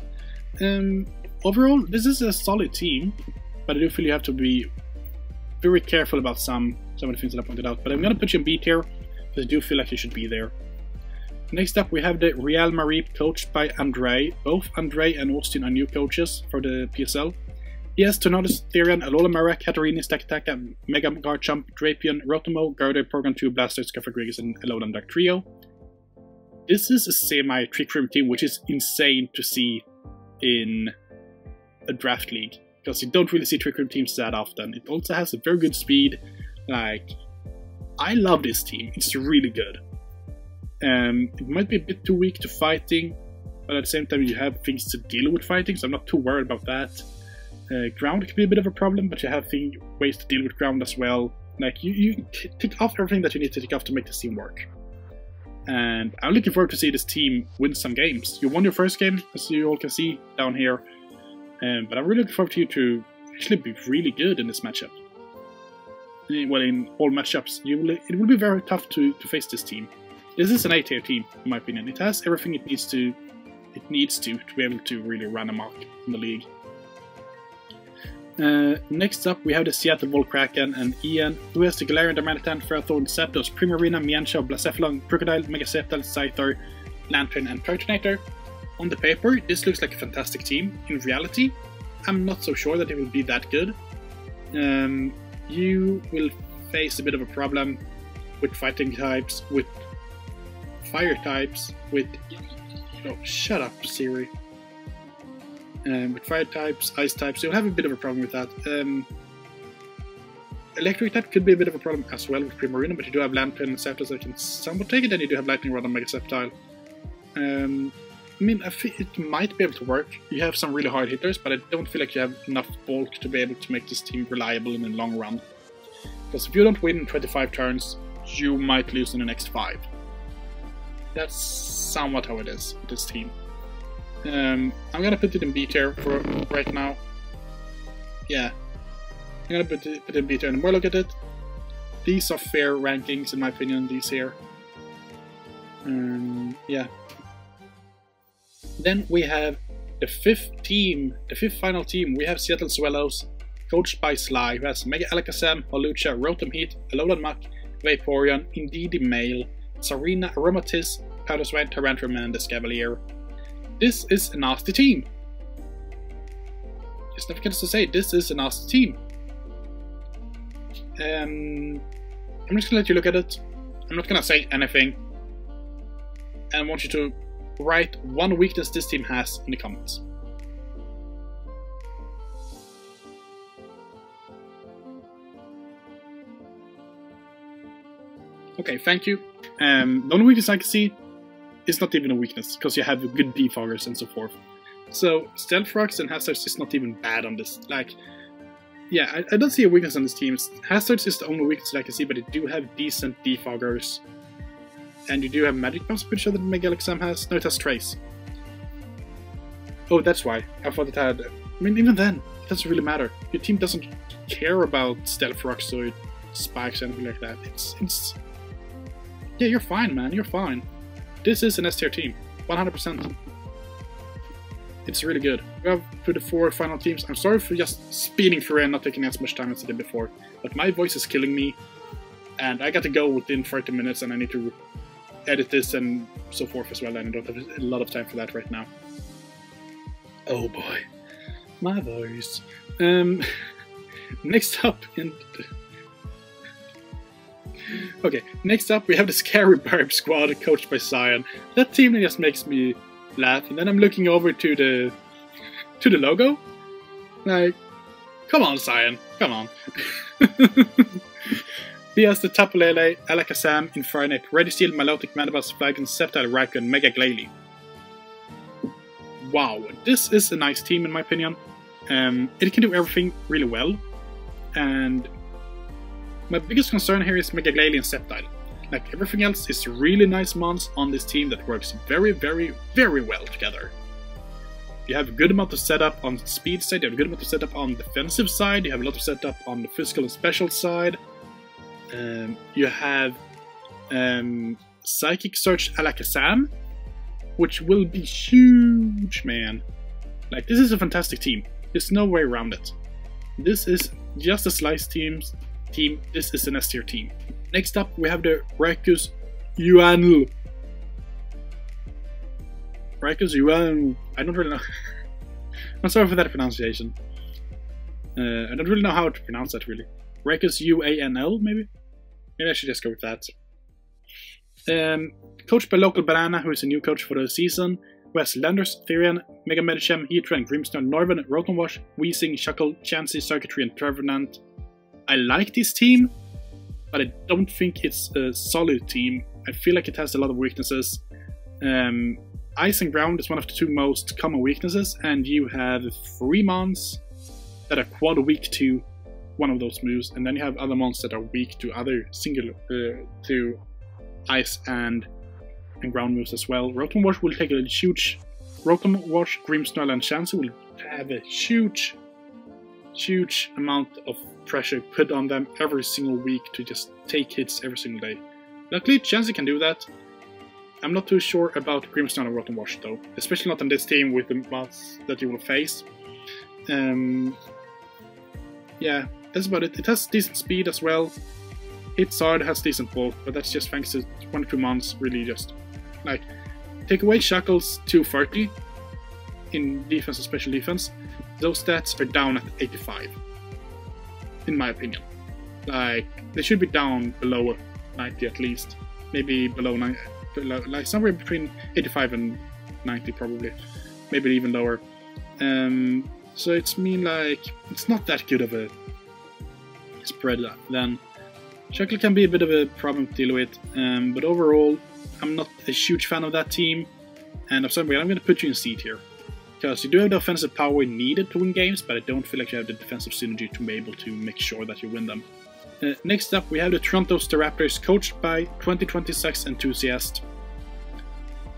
Overall, this is a solid team, but I do feel you have to be very careful about some of the things that I pointed out. But I'm gonna put you in B tier, because I do feel like you should be there. Next up, we have the Real Marie, coached by Andre. Both Andre and Austin are new coaches for the PSL. He has Tornadus, Therian, Alola Marek, Katarina, Stakataka, Mega Garchomp, Drapion, Rotomo, Gardevoir, Porygon 2, Blastoise, Scufflegrigus, and Alolan Dark Trio. This is a semi-Trick Room team, which is insane to see in a draft league, because you don't really see Trick Room teams that often. It also has a very good speed. Like, I love this team. It's really good. It might be a bit too weak to fighting, but at the same time you have things to deal with fighting, so I'm not too worried about that. Ground could be a bit of a problem, but you have ways to deal with ground as well. Like, you tick off everything that you need to tick off to make this team work. And I'm looking forward to see this team win some games. You won your first game, as you all can see down here. But I'm really looking forward to you to actually be really good in this matchup. Well, in all matchups, it will be very tough to face this team. This is an A-tier team, in my opinion. It has everything it needs to be able to really run amok in the league. Next up, we have the Seattle Volkraken and Ian, who has the Galarian, Darmanitan, Ferrothorn, Zapdos, Primarina, Mienshao, Blacephalon, Crocodile, Megasceptile, Scyther, Lantern, and Turtonator. On the paper, this looks like a fantastic team. In reality, I'm not so sure that it will be that good. You will face a bit of a problem with fighting types, with fire types, with... Oh, shut up, Siri. With fire types, ice types, you'll have a bit of a problem with that. Electric type could be a bit of a problem as well with Primarina, but you do have Lantern and Zapdos that can somewhat take it, and you do have Lightning Rod on Megasceptile. I mean, I feel it might be able to work. You have some really hard hitters, but I don't feel like you have enough bulk to be able to make this team reliable in the long run. Because if you don't win in 25 turns, you might lose in the next 5. That's somewhat how it is with this team. I'm gonna put it in B tier for right now. Yeah, I'm gonna put it in B tier and more look at it. These are fair rankings in my opinion, these here. Yeah. Then we have the fifth final team. We have Seattle Swallows, coached by Sly, who has Mega Alakazam, Holucha, Rotom Heat, Alolan Muck, Vaporeon, Indeedee Male, Sarina, Aromatisse, Powderswine, Tyrantrum, and Escavalier. This is a nasty team. There's nothing else to say. This is a nasty team. I'm just gonna let you look at it. I'm not gonna say anything. And I want you to write one weakness this team has in the comments. Okay, thank you. The only weakness I can see is not even a weakness, because you have good defoggers and so forth. So, Stealth Rocks and Hazards is not even bad on this. Like, yeah, I don't see a weakness on this team. Hazards is the only weakness that I can see, but it do have decent defoggers. And you do have Magic Bombs, which other than Mega Alakazam has. No, it has Trace. Oh, that's why. I thought it had... I mean, even then, it doesn't really matter. Your team doesn't care about Stealth Rocks or Spikes or anything like that. It's... Yeah, you're fine, man. You're fine. This is an S tier team. 100%. It's really good. We have to the 4 final teams. I'm sorry for just speeding through and not taking as much time as I did before, but my voice is killing me, and I got to go within 30 minutes, and I need to edit this and so forth as well, and I don't have a lot of time for that right now. Oh boy. My voice. Next up in... Okay, next up we have the Scary Barb squad coached by Cyan. That team just makes me laugh, and then I'm looking over to the logo. Like, come on Cyan, come on. He has the Tapu Lele, Alakazam, Infernape, Registeel, Milotic, Manabus, Flagon, Sceptile, Raikou, and Mega Glalie. Wow, this is a nice team in my opinion. It can do everything really well, and my biggest concern here is Mega Glalie and Sceptile. Like, everything else is really nice mons on this team that works very, very, very well together. You have a good amount of setup on the speed side, you have a good amount of setup on the defensive side, you have a lot of setup on the physical and special side. You have Psychic Search Alakazam, which will be huge, man. Like, this is a fantastic team. There's no way around it. This is just a Slice team. This is an S tier team. Next up, we have the Raikus Yuanlu. Raikus Yuanlu. I don't really know. I'm sorry for that pronunciation. I don't really know how to pronounce that really. Rakers UANL maybe? Maybe I should just go with that. Coached by Local Banana, who is a new coach for the season, who has Landers, Therian, Mega Medichem, Heatran, Grimstone, Norven, Rotenwash, Weezing, Shuckle, Chansey, Circuitry, and Trevenant. I like this team, but I don't think it's a solid team. I feel like it has a lot of weaknesses. Ice and Ground is one of the two most common weaknesses, and you have 3 mons that are quad weak to one of those moves, and then you have other mons that are weak to other single to ice and ground moves as well. Rotenwash will take a huge... Rotenwash, Grimmsnarl, and Chansey will have a huge amount of pressure put on them every single week to just take hits every single day. Luckily, Chansey can do that. I'm not too sure about Grimmsnarl and Rotenwash though, especially not on this team with the mods that you will face. Yeah, that's about it. It has decent speed as well. Hits hard, has decent bulk, but that's just thanks to 22 mons, really just... Like, take away Shackle's 230 in defense and special defense, those stats are down at 85. In my opinion. Like, they should be down below 90 at least. Maybe below 90, like somewhere between 85 and 90 probably. Maybe even lower. So it's it's not that good of a spread then. Shackle can be a bit of a problem to deal with, but overall I'm not a huge fan of that team, and I'm going to put you in C tier. Because you do have the offensive power needed to win games, but I don't feel like you have the defensive synergy to be able to make sure that you win them. Next up we have the Toronto Staraptors, coached by 2026 enthusiast.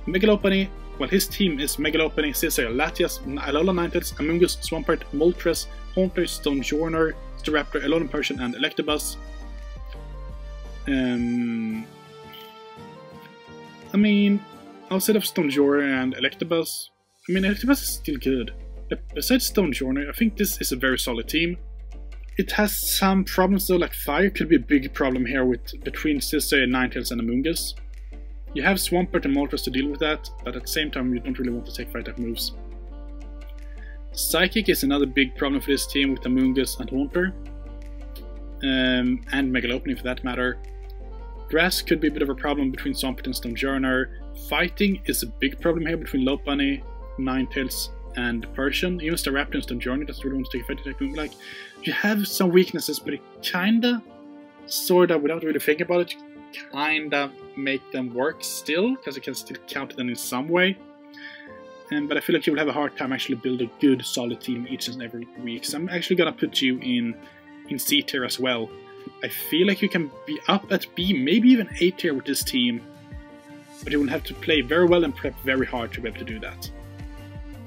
Megalopony, well, his team is Megalopony, Caesar, Latias, Alola Ninetales, Amoonguss, Swampert, Moltres, Haunter, Stonjourner, Staraptor, Alolan Persian, and Electabuzz. I mean, outside of Stonjourner and Electabuzz, I mean, Electabuzz is still good. Besides Stonjourner, I think this is a very solid team. It has some problems though, like Fire could be a big problem here between Scizor, Ninetales, and Amoonguss. You have Swampert and Moltres to deal with that, but at the same time you don't really want to take Fire type moves. Psychic is another big problem for this team with Amoonguss and Haunter. And Megalopony for that matter. Grass could be a bit of a problem between Swampert and Stonjourner. Fighting is a big problem here between Lopunny, Ninetales, and Persian. Even Staraptor and Stonjourner doesn't really want to take a fighting type move. Like, you have some weaknesses, but it kinda, sorta, without really thinking about it, kinda make them work still, because you can still counter them in some way. But I feel like you will have a hard time actually build a good, solid team each and every week. So I'm actually gonna put you in C tier as well. I feel like you can be up at B, maybe even A tier with this team, but you will have to play very well and prep very hard to be able to do that.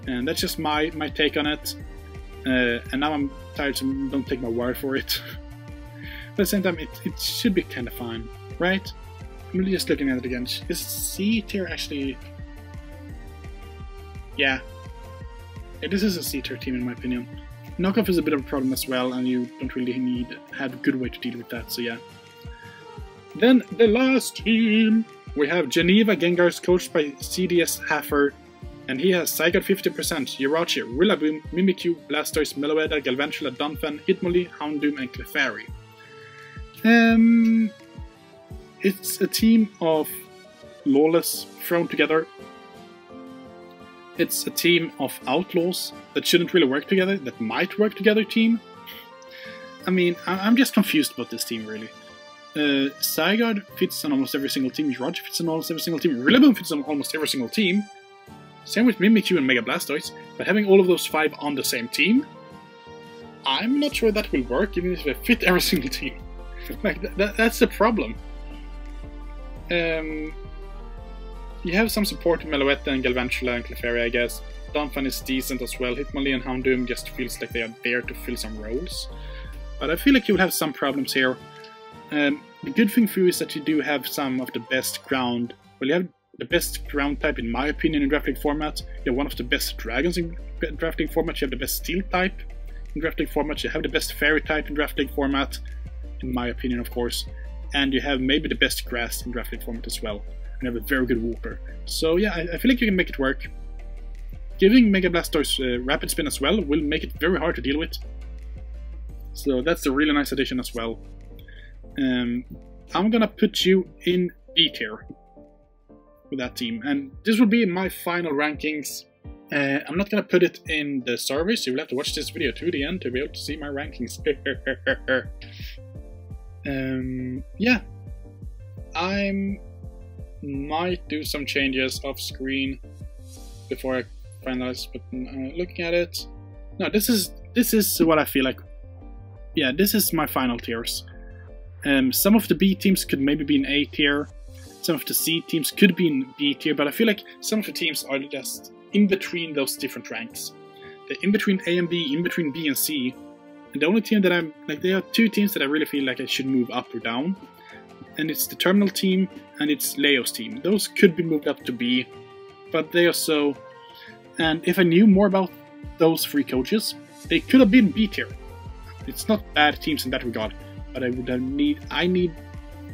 And that's just my take on it. And now I'm tired, so don't take my word for it. But at the same time, it should be kind of fine, right? I'm really just looking at it again. Is C tier actually... Yeah. This is a C tier team in my opinion. Knockoff is a bit of a problem as well, and you don't really have a good way to deal with that, so yeah. Then the last team! We have Geneva Gengars, coached by CDS Haffer, and he has Zygarde 50%, Jirachi, Rillaboom, Mimikyu, Blastoise, Meloetta, Galvantula, Dunfen, Hitmonlee, Houndoom, and Clefairy. It's a team of Lawless thrown together. It's a team of outlaws that shouldn't really work together, that might work together team. I mean, I'm just confused about this team, really. Zygarde fits on almost every single team, Jirachi fits on almost every single team, Rillaboom fits on almost every single team. Same with Mimikyu and Mega Blastoise, but having all of those 5 on the same team, I'm not sure that will work, even if they fit every single team. Like, that's the problem. You have some support in Meloetta and Galvantula and Clefairy, I guess. Dunfen is decent as well. Hitmonlee and Houndoom just feels like they are there to fill some roles. But I feel like you will have some problems here. The good thing for you is that you do have some of the best ground. Well, you have the best ground type in my opinion in Draft League format. You have one of the best dragons in Draft League format. You have the best steel type in Draft League format. You have the best fairy type in Draft League format, in my opinion, of course. And you have maybe the best grass in Draft League format as well. And you have a very good water. So yeah, I feel like you can make it work. Giving Mega Blastoise Rapid Spin as well will make it very hard to deal with. So that's a really nice addition as well. I'm gonna put you in B tier with that team, and this will be my final rankings. I'm not gonna put it in the survey, so you will have to watch this video to the end to be able to see my rankings. Yeah, I might do some changes off screen before I finalize, but looking at it, no, this is what I feel like. Yeah, this is my final tiers. Some of the B teams could maybe be in A tier, some of the C teams could be in B tier, but I feel like some of the teams are just in between those different ranks. They're in between A and B, in between B and C. And the only team that I'm like, there are two teams that I really feel like I should move up or down, and it's the Terminal team and it's Leo's team. Those could be moved up to B, but they are so. And if I knew more about those three coaches, they could have been B tier. It's not bad teams in that regard, but I need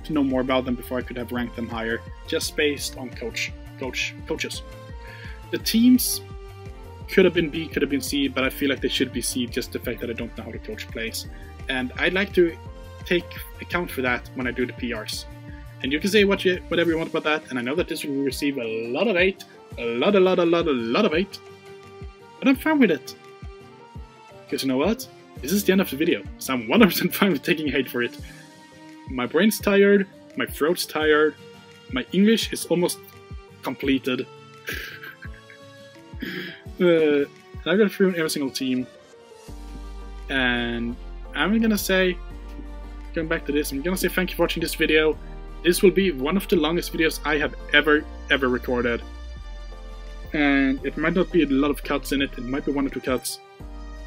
to know more about them before I could have ranked them higher, just based on coaches. The teams could have been B, could have been C, but I feel like they should be C, just the fact that I don't know how the coach plays. And I'd like to take account for that when I do the PRs. And you can say whatever you want about that, and I know that this will receive a lot of hate, a lot of hate, but I'm fine with it. Because you know what? This is the end of the video, so I'm 100% fine with taking hate for it. My brain's tired, my throat's tired, my English is almost completed. I've got through every single team, and I'm gonna say, going back to this, I'm gonna say thank you for watching this video. This will be one of the longest videos I have ever recorded, and it might not be a lot of cuts in it. It might be 1 or 2 cuts,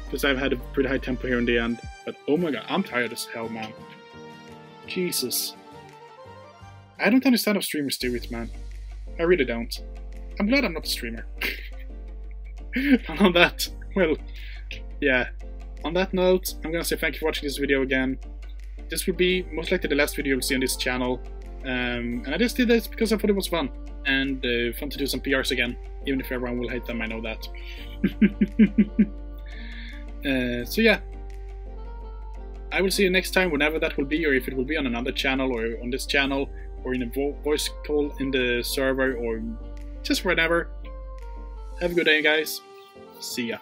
because I've had a pretty high tempo here in the end. But oh my god, I'm tired as hell, man. Jesus, I don't understand how streamers do it, man. I really don't. I'm glad I'm not a streamer. And on that, well, yeah. On that note, I'm gonna say thank you for watching this video again. This will be most likely the last video you'll see on this channel. And I just did this because I thought it was fun. And fun to do some PRs again. Even if everyone will hate them, I know that. So yeah. I will see you next time, whenever that will be, or if it will be on another channel, or on this channel, or in a voice call in the server, or just whenever. Have a good day, guys. See ya.